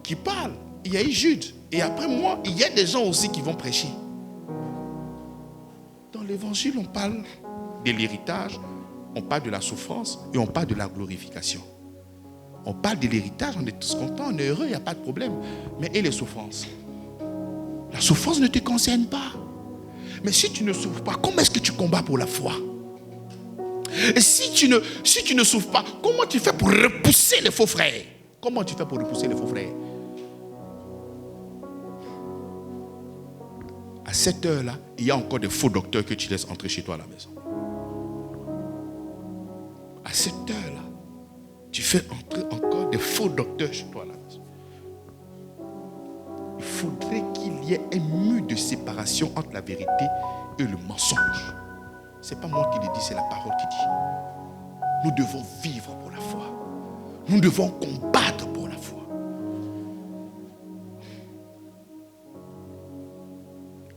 qui parle. Il y a eu Jude. Et après moi, il y a des gens aussi qui vont prêcher. Dans l'évangile, on parle de l'héritage, on parle de la souffrance et on parle de la glorification. On parle de l'héritage, on est tous contents, on est heureux, il n'y a pas de problème. Mais et les souffrances? La souffrance ne te concerne pas. Mais si tu ne souffres pas, comment est-ce que tu combats pour la foi? Et si tu ne souffres pas, comment tu fais pour repousser les faux frères? Comment tu fais pour repousser les faux frères? À cette heure-là, il y a encore des faux docteurs que tu laisses entrer chez toi à la maison. À cette heure-là, tu fais entrer encore des faux docteurs chez toi à la maison. Il faudrait qu'il y ait un mur de séparation entre la vérité et le mensonge. Ce n'est pas moi qui le dis, c'est la parole qui dit. Nous devons vivre pour la foi. Nous devons combattre pour la foi.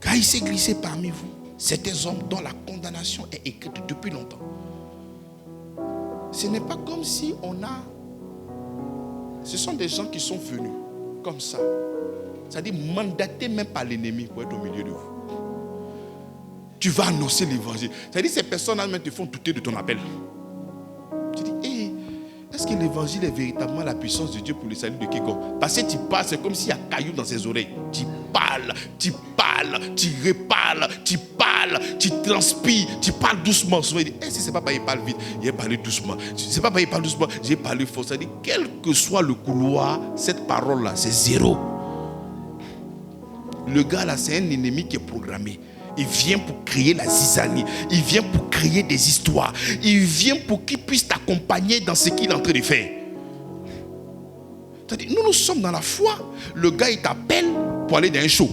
Quand il s'est glissé parmi vous, certains hommes dont la condamnation est écrite depuis longtemps. Ce n'est pas comme si on a... Ce sont des gens qui sont venus comme ça. C'est-à-dire mandatés même par l'ennemi pour être au milieu de vous. Tu vas annoncer l'évangile. C'est-à-dire ces personnes-là même te font douter de ton appel. Tu dis, hey, est-ce que l'évangile est véritablement la puissance de Dieu pour le salut de quiconque? Parce que tu parles, c'est comme s'il y a cailloux dans ses oreilles. Tu parles, tu reparles, tu parles, tu transpires, tu parles doucement. Souvent, il dit, si c'est pas parce qu'il parle vite, il a parlé doucement. C'est pas parce qu'il parle doucement, j'ai parlé fort. C'est-à-dire, quel que soit le couloir, cette parole-là, c'est zéro. Le gars là, c'est un ennemi qui est programmé. Il vient pour créer la zizanie. Il vient pour créer des histoires. Il vient pour qu'il puisse t'accompagner dans ce qu'il est en train de faire. C'est-à-dire, nous sommes dans la foi. Le gars, il t'appelle pour aller dans un show.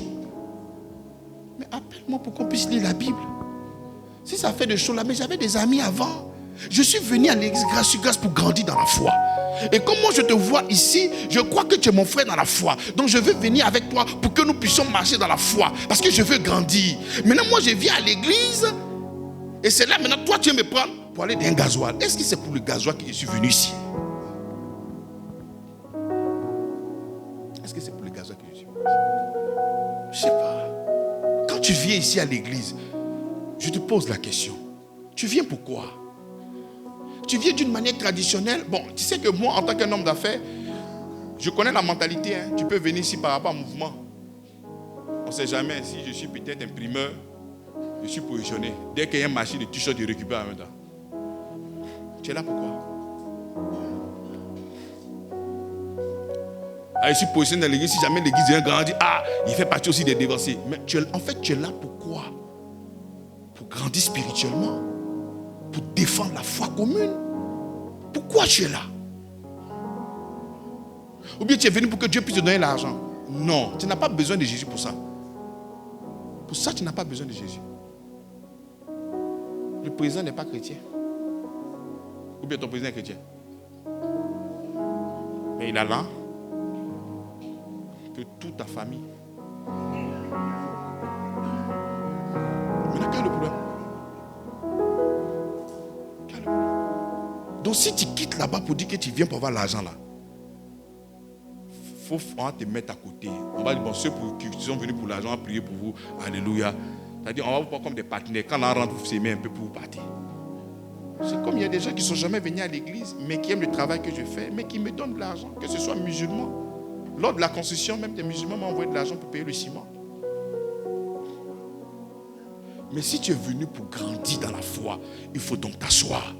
Mais appelle-moi pour qu'on puisse lire la Bible. Si ça fait des shows là, mais j'avais des amis avant. Je suis venu à l'église grâce sur grâce pour grandir dans la foi. Et comme moi je te vois ici, je crois que tu es mon frère dans la foi. Donc je veux venir avec toi pour que nous puissions marcher dans la foi. Parce que je veux grandir. Maintenant moi je viens à l'église. Et c'est là maintenant toi tu veux me prendre pour aller dans un gasoil. Est-ce que c'est pour le gasoil que je suis venu ici? Est-ce que c'est pour le gasoil que je suis venu ici? Je ne sais pas. Quand tu viens ici à l'église, je te pose la question. Tu viens pourquoi? Tu viens d'une manière traditionnelle. Bon, tu sais que moi, en tant qu'un homme d'affaires, je connais la mentalité. Hein. Tu peux venir ici par rapport au mouvement. On ne sait jamais si je suis peut-être imprimeur, je suis positionné. Dès qu'il y a une machine de t-shirt, je récupère en même temps. Tu es là pourquoi? Ah, je suis positionné dans l'église. Si jamais l'église vient grandir, il fait partie aussi des dévancés. Mais en fait, tu es là pourquoi? Pour grandir spirituellement. Pour défendre la foi commune. Pourquoi tu es là? Ou bien tu es venu pour que Dieu puisse te donner l'argent? Non, tu n'as pas besoin de Jésus pour ça. Pour ça, tu n'as pas besoin de Jésus. Le président n'est pas chrétien. Ou bien ton président est chrétien. Mais il a là que toute ta famille. Maintenant, quel est le problème? Donc si tu quittes là-bas pour dire que tu viens pour avoir l'argent là, on va te mettre à côté. On va dire, bon, ceux qui sont venus pour l'argent, on va prier pour vous. Alléluia. C'est-à-dire, on va vous prendre comme des partenaires. Quand on rentre, vous s'aimez un peu pour vous partir. C'est comme il y a des gens qui ne sont jamais venus à l'église, mais qui aiment le travail que je fais, mais qui me donnent de l'argent, que ce soit musulmans. Lors de la construction, même des musulmans m'ont envoyé de l'argent pour payer le ciment. Mais si tu es venu pour grandir dans la foi, il faut donc t'asseoir.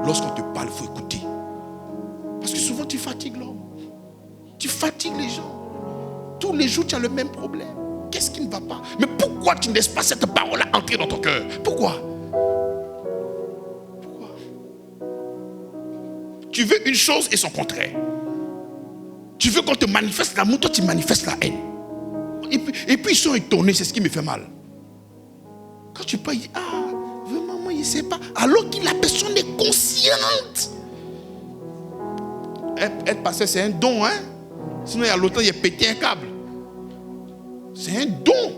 Lorsqu'on te parle, il faut écouter. Parce que souvent, tu fatigues l'homme. Tu fatigues les gens. Tous les jours, tu as le même problème. Qu'est-ce qui ne va pas? Mais pourquoi tu ne laisses pas cette parole-là entrer dans ton cœur? Pourquoi? Tu veux une chose et son contraire. Tu veux qu'on te manifeste l'amour, toi tu manifestes la haine. Et puis ils sont étonnés, c'est ce qui me fait mal. Quand tu parles, vraiment, moi, il ne sait pas. Alors que la personne est consciente. Être pasteur, c'est un don, hein. Sinon, il y a longtemps, il a pété un câble. C'est un don.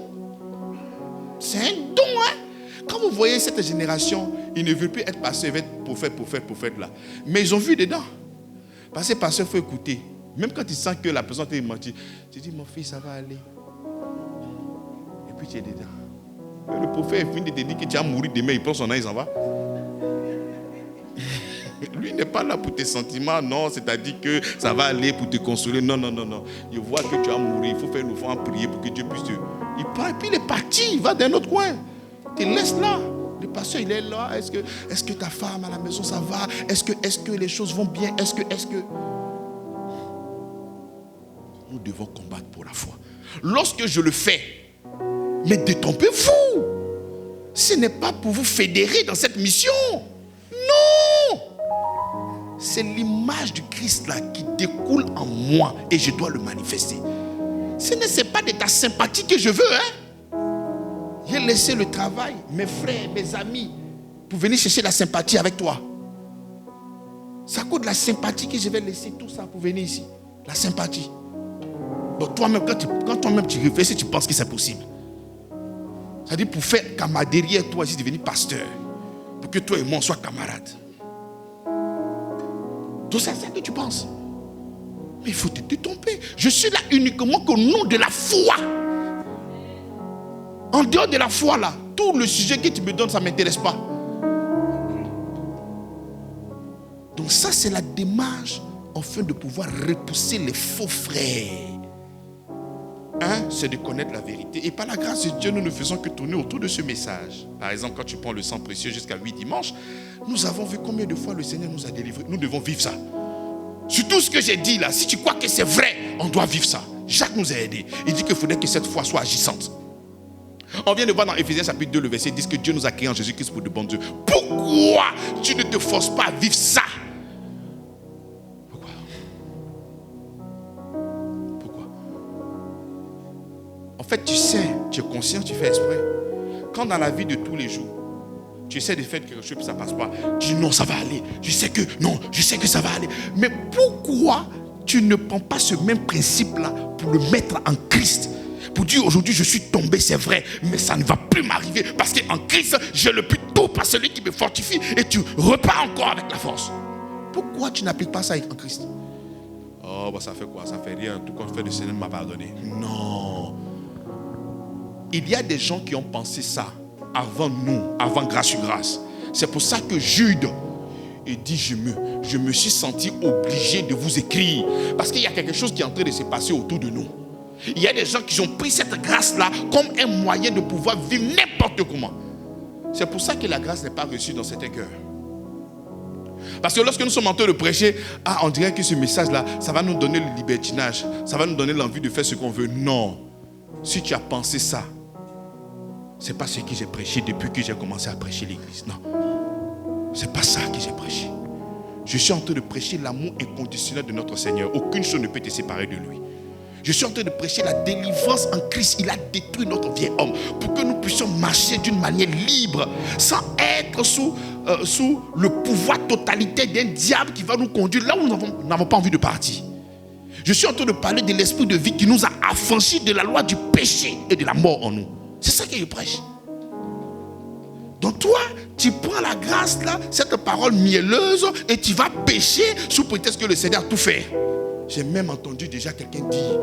C'est un don, hein. Quand vous voyez cette génération, ils ne veulent plus être pasteur, ils veulent être prophète là. Mais ils ont vu dedans. Parce que pasteur, il faut écouter. Même quand tu sens que la personne t'a menti, tu dis, mon fils, ça va aller. Et puis tu es dedans. Le prophète finit de te dire que tu vas mourir demain, il prend son nom, il s'en va. Lui n'est pas là pour tes sentiments, non, c'est-à-dire que ça va aller pour te consoler. Non. Il voit que tu vas mourir, il faut faire l'offrande, prier pour que Dieu puisse te... Il part et puis il est parti, il va dans un autre coin. Tu te laisses là. Le pasteur, il est là. Est-ce que ta femme à la maison, ça va? Est-ce que les choses vont bien? Est-ce que... Nous devons combattre pour la foi. Lorsque je le fais, mais détrompez-vous. Ce n'est pas pour vous fédérer dans cette mission. Non. C'est l'image du Christ là qui découle en moi et je dois le manifester. Ce n'est pas de ta sympathie que je veux, hein. J'ai laissé le travail, mes frères, mes amis, pour venir chercher la sympathie avec toi. Ça coûte de la sympathie que je vais laisser tout ça pour venir ici. La sympathie. Donc toi-même, quand toi-même tu réfléchis, tu penses que c'est possible. C'est-à-dire pour faire camaraderie avec toi, ici, devenir pasteur. Pour que toi et moi, on soit camarades. Donc c'est ça que tu penses. Mais il faut te détromper. Je suis là uniquement qu'au nom de la foi. En dehors de la foi, là, tout le sujet que tu me donnes, ça ne m'intéresse pas. Donc ça, c'est la démarche afin de pouvoir repousser les faux frères. C'est de connaître la vérité. Et par la grâce de Dieu, nous ne faisons que tourner autour de ce message. Par exemple, quand tu prends le sang précieux jusqu'à 8 dimanches, nous avons vu combien de fois le Seigneur nous a délivrés. Nous devons vivre ça. Sur tout ce que j'ai dit là, si tu crois que c'est vrai, on doit vivre ça. Jacques nous a aidés. Il dit qu'il faudrait que cette foi soit agissante. On vient de voir dans Éphésiens chapitre 2, le verset 10 que Dieu nous a créés en Jésus-Christ pour de bons dieux. Pourquoi tu ne te forces pas à vivre ça? En fait, tu sais, tu es conscient, tu fais exprès. Quand dans la vie de tous les jours, tu essaies de faire quelque chose et ça ne passe pas, tu dis non, ça va aller. Je sais que ça va aller. Mais pourquoi tu ne prends pas ce même principe-là pour le mettre en Christ? Pour dire aujourd'hui, je suis tombé, c'est vrai, mais ça ne va plus m'arriver. Parce qu'en Christ, j'ai le but tout par celui qui me fortifie. Et tu repars encore avec la force. Pourquoi tu n'appliques pas ça en Christ? Oh, bah ça fait quoi? Ça fait rien. Tout compte fait, le Seigneur m'a pardonné. Non. Il y a des gens qui ont pensé ça avant nous, avant grâce sur grâce. C'est pour ça que Jude dit, je me suis senti obligé de vous écrire. Parce qu'il y a quelque chose qui est en train de se passer autour de nous. Il y a des gens qui ont pris cette grâce-là comme un moyen de pouvoir vivre n'importe comment. C'est pour ça que la grâce n'est pas reçue dans certains cœurs. Parce que lorsque nous sommes en train de prêcher, on dirait que ce message-là, ça va nous donner le libertinage. Ça va nous donner l'envie de faire ce qu'on veut. Non. Si tu as pensé ça, ce n'est pas ce que j'ai prêché depuis que j'ai commencé à prêcher l'église. Non. Ce n'est pas ça que j'ai prêché. Je suis en train de prêcher l'amour inconditionnel de notre Seigneur. Aucune chose ne peut te séparer de lui. Je suis en train de prêcher la délivrance en Christ. Il a détruit notre vieil homme pour que nous puissions marcher d'une manière libre, sans être sous le pouvoir totalitaire d'un diable qui va nous conduire là où nous n'avons pas envie de partir. Je suis en train de parler de l'esprit de vie qui nous a affranchis de la loi du péché et de la mort en nous. C'est ça que je prêche. Donc toi, tu prends la grâce là, cette parole mielleuse, et tu vas pécher sous prétexte que le Seigneur a tout fait. J'ai même entendu déjà quelqu'un dire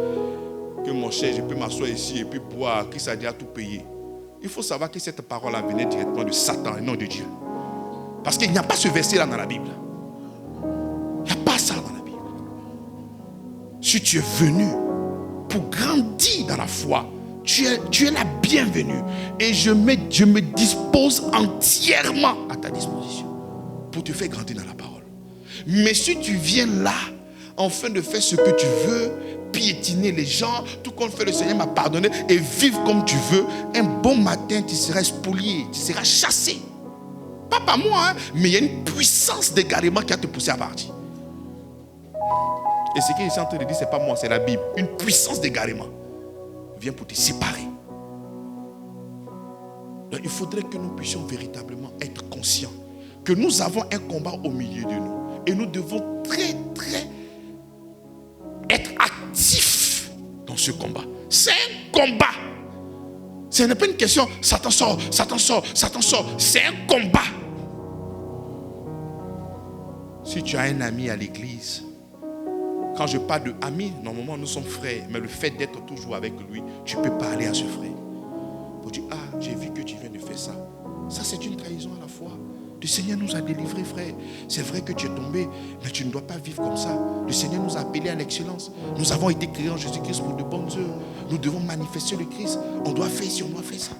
que mon cher, je peux m'asseoir ici et puis boire, Christ a déjà tout payé. Il faut savoir que cette parole venait directement de Satan et non de Dieu. Parce qu'il n'y a pas ce verset là dans la Bible. Il n'y a pas ça dans la Bible. Si tu es venu pour grandir dans la foi, tu es la bienvenue. Et je me dispose entièrement à ta disposition pour te faire grandir dans la parole. Mais si tu viens là, afin de faire ce que tu veux, piétiner les gens, tout comme fait le Seigneur m'a pardonné, et vivre comme tu veux, un bon matin, tu seras spolié, tu seras chassé. Pas par moi, hein, mais il y a une puissance d'égarement qui a te poussé à partir. Et ce qu'il est en train de dire, ce n'est pas moi, c'est la Bible. Une puissance d'égarement vient pour te séparer. Donc, il faudrait que nous puissions véritablement être conscients que nous avons un combat au milieu de nous. Et nous devons très, très être actifs dans ce combat. C'est un combat. Ce n'est pas une question, Satan sort, Satan sort, Satan sort. C'est un combat. Si tu as un ami à l'église, quand je parle de ami, normalement nous sommes frères, mais le fait d'être toujours avec lui, tu peux parler à ce frère. Pour dire, ah, j'ai vu que tu viens de faire ça. Ça, c'est une trahison à la fois. Le Seigneur nous a délivrés, frère. C'est vrai que tu es tombé, mais tu ne dois pas vivre comme ça. Le Seigneur nous a appelés à l'excellence. Nous avons été créés en Jésus-Christ pour de bonnes œuvres. Nous devons manifester le Christ. On doit faire ci, on doit faire ça.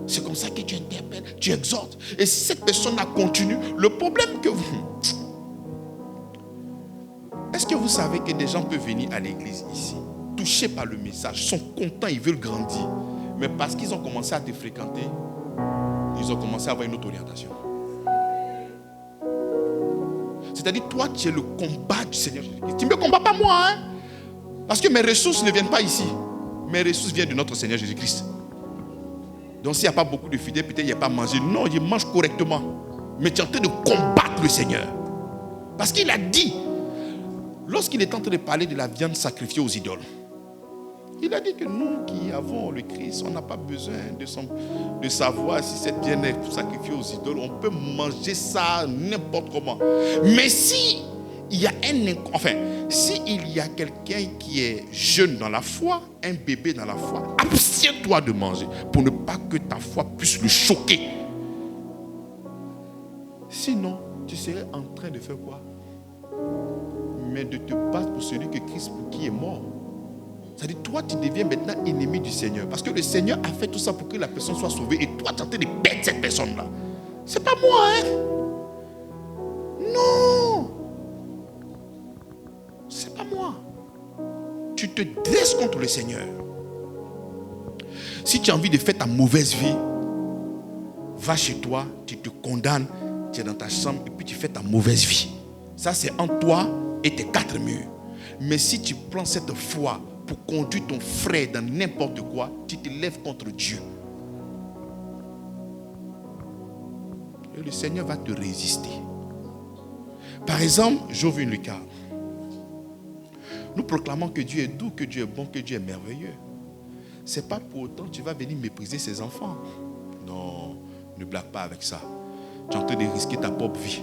C'est comme ça que tu interpelles, tu exhortes. Et si cette personne a continué, le problème que vous... Est-ce que vous savez que des gens peuvent venir à l'église ici, touchés par le message, sont contents, ils veulent grandir. Mais parce qu'ils ont commencé à te fréquenter, ils ont commencé à avoir une autre orientation. C'est-à-dire, toi, tu es le combat du Seigneur Jésus-Christ. Tu ne me combats pas moi, hein? Parce que mes ressources ne viennent pas ici. Mes ressources viennent de notre Seigneur Jésus-Christ. Donc, s'il n'y a pas beaucoup de fidèles, peut-être il n'y a pas à manger. Non, il mange correctement. Mais tu es en train de combattre le Seigneur. Parce qu'il a dit, lorsqu'il est en train de parler de la viande sacrifiée aux idoles, il a dit que nous qui avons le Christ, on n'a pas besoin de savoir si cette viande est sacrifiée aux idoles. On peut manger ça n'importe comment. Mais si il y a s'il y a quelqu'un qui est jeune dans la foi, un bébé dans la foi, abstiens-toi de manger pour ne pas que ta foi puisse le choquer. Sinon, tu serais en train de faire quoi? Mais de te battre pour celui que Christ pour qui est mort. C'est-à-dire, toi, tu deviens maintenant ennemi du Seigneur. Parce que le Seigneur a fait tout ça pour que la personne soit sauvée. Et toi, tu es en train de perdre cette personne-là. C'est pas moi, hein? Non! C'est pas moi. Tu te dresses contre le Seigneur. Si tu as envie de faire ta mauvaise vie, va chez toi, tu te condamnes, tu es dans ta chambre et puis tu fais ta mauvaise vie. Ça, c'est entre toi et tes quatre murs. Mais si tu prends cette foi pour conduire ton frère dans n'importe quoi, tu te lèves contre Dieu. Et le Seigneur va te résister. Par exemple, j'ouvre une lucarne. Nous proclamons que Dieu est doux, que Dieu est bon, que Dieu est merveilleux. Ce n'est pas pour autant que tu vas venir mépriser ses enfants. Non, ne blague pas avec ça. Tu es en train de risquer ta propre vie.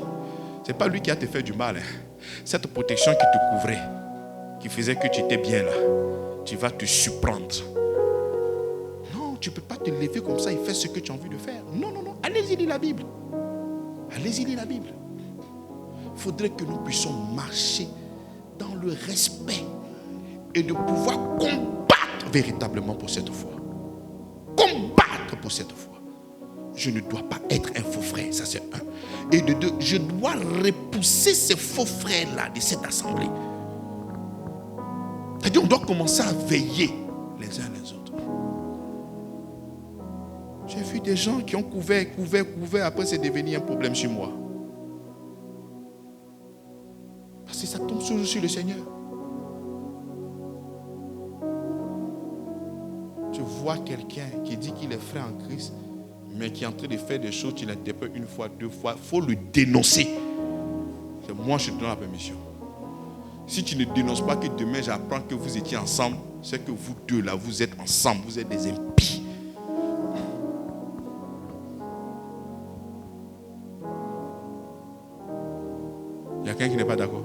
Ce n'est pas lui qui a te fait du mal. Hein. Cette protection qui te couvrait, qui faisait que tu étais bien là, tu vas te surprendre. Non, tu ne peux pas te lever comme ça et faire ce que tu as envie de faire. Non, non, non. Allez-y lire la Bible. Allez-y lire la Bible. Il faudrait que nous puissions marcher dans le respect et de pouvoir combattre véritablement pour cette foi. Combattre pour cette foi. Je ne dois pas être un faux frère, ça c'est un. Et de deux, je dois repousser ces faux frères-là de cette assemblée. C'est-à-dire, on doit commencer à veiller les uns les autres. J'ai vu des gens qui ont couvert, après c'est devenu un problème chez moi. Parce que ça tombe toujours sur le Seigneur. vois quelqu'un qui dit qu'il est frère en Christ, mais qui est en train de faire des choses, tu l'interpelles une fois, deux fois, il faut le dénoncer. Moi, je te donne la permission. Si tu ne dénonces pas que demain, j'apprends que vous étiez ensemble, c'est que vous deux là, vous êtes ensemble, vous êtes des impies. Il y a quelqu'un qui n'est pas d'accord?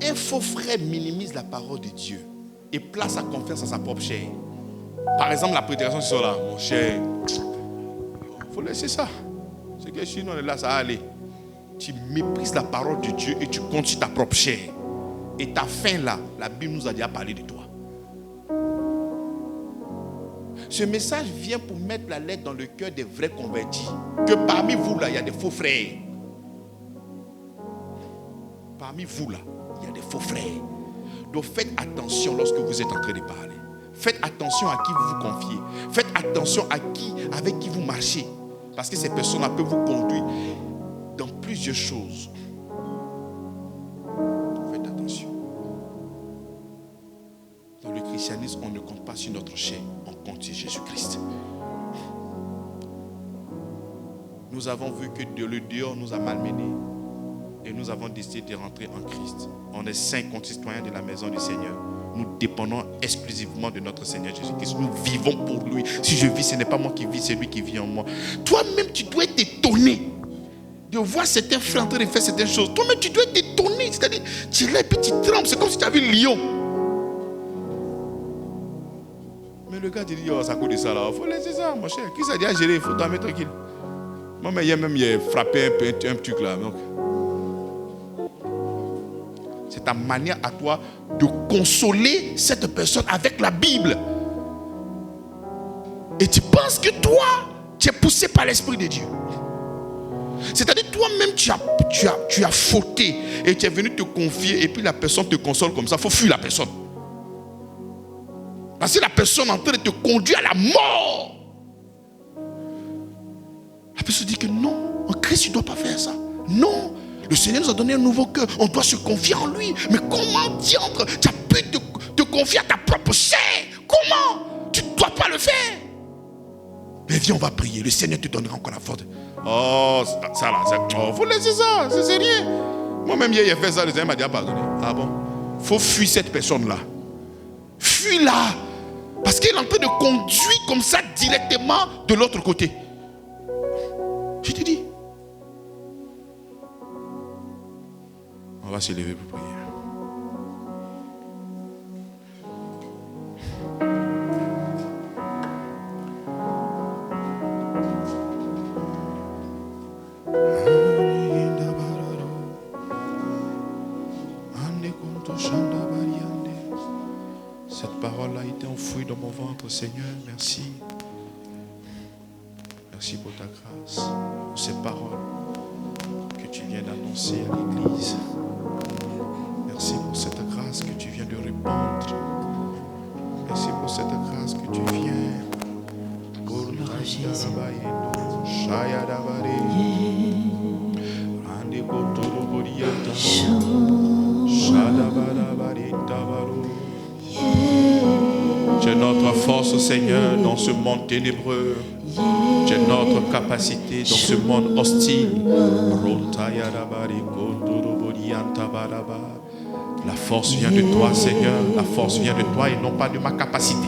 Un faux frère minimise la parole de Dieu et place sa confiance à sa propre chair. Par exemple, la prédication, c'est ça là, mon cher. Il faut laisser ça. C'est que sinon, là, ça va aller. Tu méprises la parole de Dieu et tu comptes sur ta propre chair. Et ta fin là, la Bible nous a déjà parlé de toi. Ce message vient pour mettre la lettre dans le cœur des vrais convertis. Que parmi vous là, il y a des faux frères. Parmi vous là, il y a des faux frères. Donc faites attention lorsque vous êtes en train de parler. Faites attention à qui vous vous confiez. Faites attention avec qui vous marchez. Parce que ces personnes-là peuvent vous conduire dans plusieurs choses. Faites attention. Dans le christianisme, on ne compte pas sur notre chair, on compte sur Jésus-Christ. Nous avons vu que le dehors nous a malmenés et nous avons décidé de rentrer en Christ. On est saints concitoyens de la maison du Seigneur. Nous dépendons exclusivement de notre Seigneur Jésus-Christ. Nous vivons pour lui. Si je vis, ce n'est pas moi qui vis, c'est lui qui vit en moi. Toi-même, tu dois être étonné de voir certains frères en train de faire certaines choses. Toi-même, tu dois être étonné. C'est-à-dire, tu es là et puis tu trembles. C'est comme si tu avais un lion. Mais le gars te dit, oh, ça coûte de ça là. Il faut laisser ça, mon cher. Qui s'est dit à gérer? Il faut t'en mettre tranquille. Moi, mais il a frappé un truc là. Donc, c'est ta manière à toi de consoler cette personne avec la Bible. Et tu penses que toi, tu es poussé par l'Esprit de Dieu. C'est-à-dire toi-même, tu as fauté et tu es venu te confier et puis la personne te console comme ça. Il faut fuir la personne. Parce que la personne est en train de te conduire à la mort. La personne dit que non, en Christ, tu ne dois pas faire ça. Non. Le Seigneur nous a donné un nouveau cœur. On doit se confier en lui. Mais comment, diantre, tu as pu te confier à ta propre chair? Comment? Tu ne dois pas le faire. Mais viens, on va prier. Le Seigneur te donnera encore la force. Oh, ça là, il faut laisser ça. C'est sérieux. Moi-même, hier, il a fait ça. Le Seigneur m'a dit, pardonner. Ah bon? Il faut fuir cette personne-là. Fuis-la. Parce qu'elle est en train de conduire comme ça directement de l'autre côté. Je te dis. On va se lever pour prier. Cette parole a été enfouie dans mon ventre, Seigneur. Merci. Merci pour ta grâce, pour ces paroles que tu viens d'annoncer à l'Église. Merci pour cette grâce que tu viens de répandre. Merci pour cette grâce que tu viens. Tu es notre force, Seigneur, dans ce monde ténébreux. Tu es notre capacité dans ce monde hostile. La force vient de toi, Seigneur. La force vient de toi et non pas de ma capacité.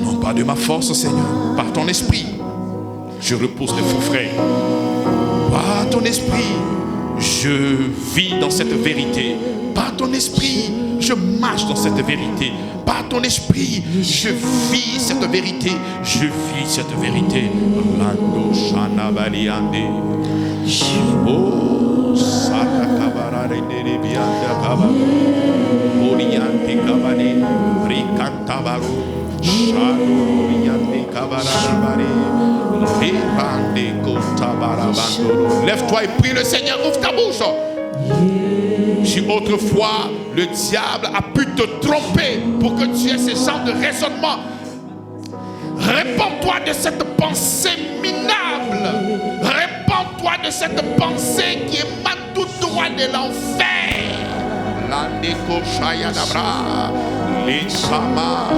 Non pas de ma force, Seigneur. Par ton esprit, je repousse les faux frères. Par ton esprit, je vis dans cette vérité. Par ton esprit, je marche dans cette vérité. Par ton esprit, je vis cette vérité. Je vis cette vérité. Lando Shana Baliande. Oh, Sata Kabara Rendere Bianda Kaba. Oriente Kabane. Rikantabaru. Shado Oriente Kabara Nabare. Rirande Kotabara Bandoro. Lève-toi et prie le Seigneur, ouvre ta bouche. Si autrefois le diable a pu te tromper pour que tu aies ce genre de raisonnement, répands-toi de cette pensée minable. Répands-toi de cette pensée qui émane tout droit de l'enfer. L'andeko shayadabra, l'itsama.